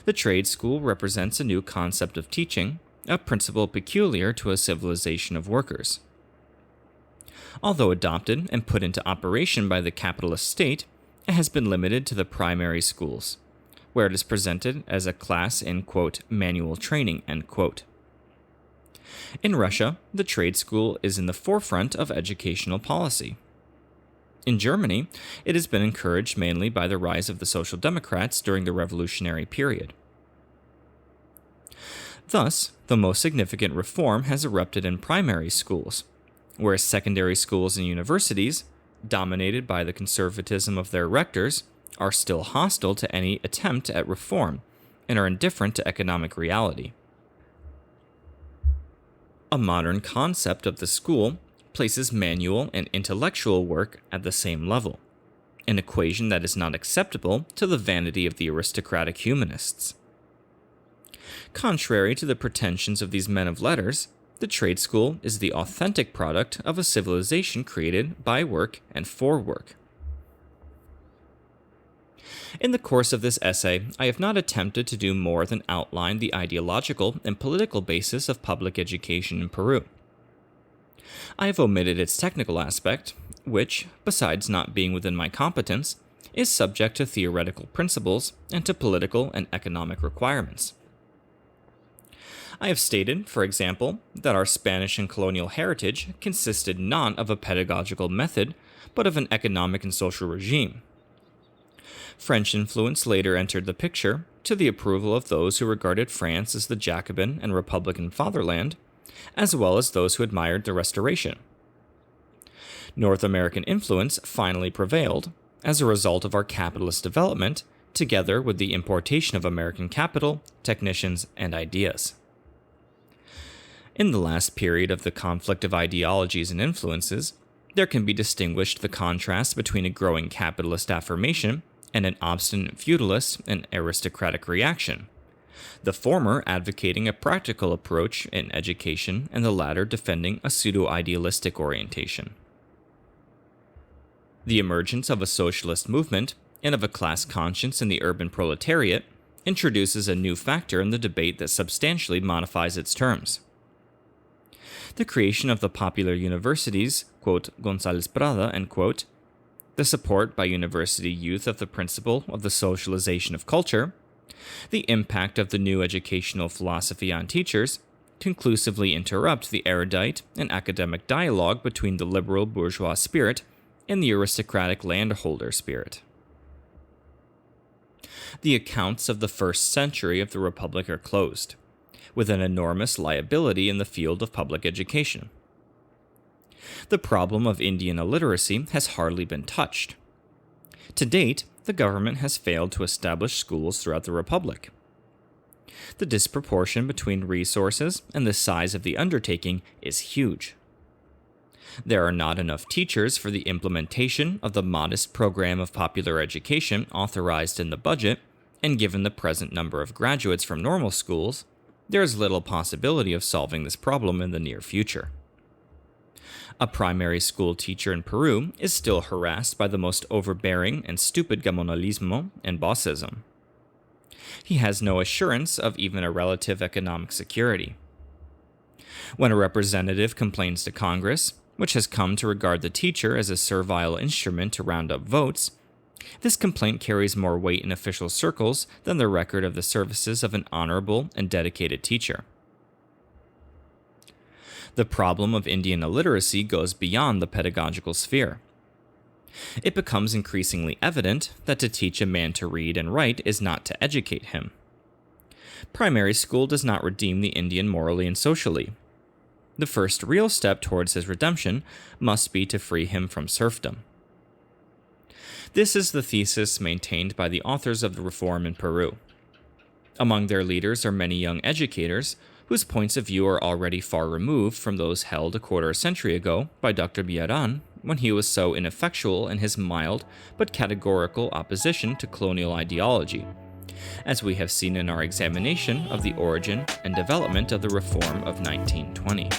The trade school represents a new concept of teaching, a principle peculiar to a civilization of workers. Although adopted and put into operation by the capitalist state, it has been limited to the primary schools, where it is presented as a class in, quote, manual training, end quote. In Russia, the trade school is in the forefront of educational policy. In Germany, it has been encouraged mainly by the rise of the Social Democrats during the revolutionary period. Thus, the most significant reform has erupted in primary schools, whereas secondary schools and universities, dominated by the conservatism of their rectors, are still hostile to any attempt at reform and are indifferent to economic reality. A modern concept of the school places manual and intellectual work at the same level, an equation that is not acceptable to the vanity of the aristocratic humanists. Contrary to the pretensions of these men of letters, the trade school is the authentic product of a civilization created by work and for work. In the course of this essay, I have not attempted to do more than outline the ideological and political basis of public education in Peru. I have omitted its technical aspect, which, besides not being within my competence, is subject to theoretical principles and to political and economic requirements. I have stated, for example, that our Spanish and colonial heritage consisted not of a pedagogical method, but of an economic and social regime. French influence later entered the picture, to the approval of those who regarded France as the Jacobin and Republican fatherland, as well as those who admired the Restoration. North American influence finally prevailed, as a result of our capitalist development, together with the importation of American capital, technicians, and ideas. In the last period of the conflict of ideologies and influences, there can be distinguished the contrast between a growing capitalist affirmation and an obstinate feudalist and aristocratic reaction, the former advocating a practical approach in education and the latter defending a pseudo-idealistic orientation. The emergence of a socialist movement and of a class conscience in the urban proletariat introduces a new factor in the debate that substantially modifies its terms. The creation of the popular universities, quote, González Prada, end quote, the support by university youth of the principle of the socialization of culture, the impact of the new educational philosophy on teachers, conclusively interrupt the erudite and academic dialogue between the liberal bourgeois spirit and the aristocratic landholder spirit. The accounts of the first century of the Republic are closed, with an enormous liability in the field of public education. The problem of Indian illiteracy has hardly been touched. To date, the government has failed to establish schools throughout the Republic. The disproportion between resources and the size of the undertaking is huge. There are not enough teachers for the implementation of the modest program of popular education authorized in the budget, and given the present number of graduates from normal schools, there is little possibility of solving this problem in the near future. A primary school teacher in Peru is still harassed by the most overbearing and stupid gamonalismo and bossism. He has no assurance of even a relative economic security. When a representative complains to Congress, which has come to regard the teacher as a servile instrument to round up votes, this complaint carries more weight in official circles than the record of the services of an honorable and dedicated teacher. The problem of Indian illiteracy goes beyond the pedagogical sphere. It becomes increasingly evident that to teach a man to read and write is not to educate him. primary school does not redeem the Indian morally and socially. The first real step towards his redemption must be to free him from serfdom. This is the thesis maintained by the authors of the reform in Peru. Among their leaders are many young educators whose points of view are already far removed from those held a quarter century ago by Dr. Villarán when he was so ineffectual in his mild but categorical opposition to colonial ideology, as we have seen in our examination of the origin and development of the reform of 1920.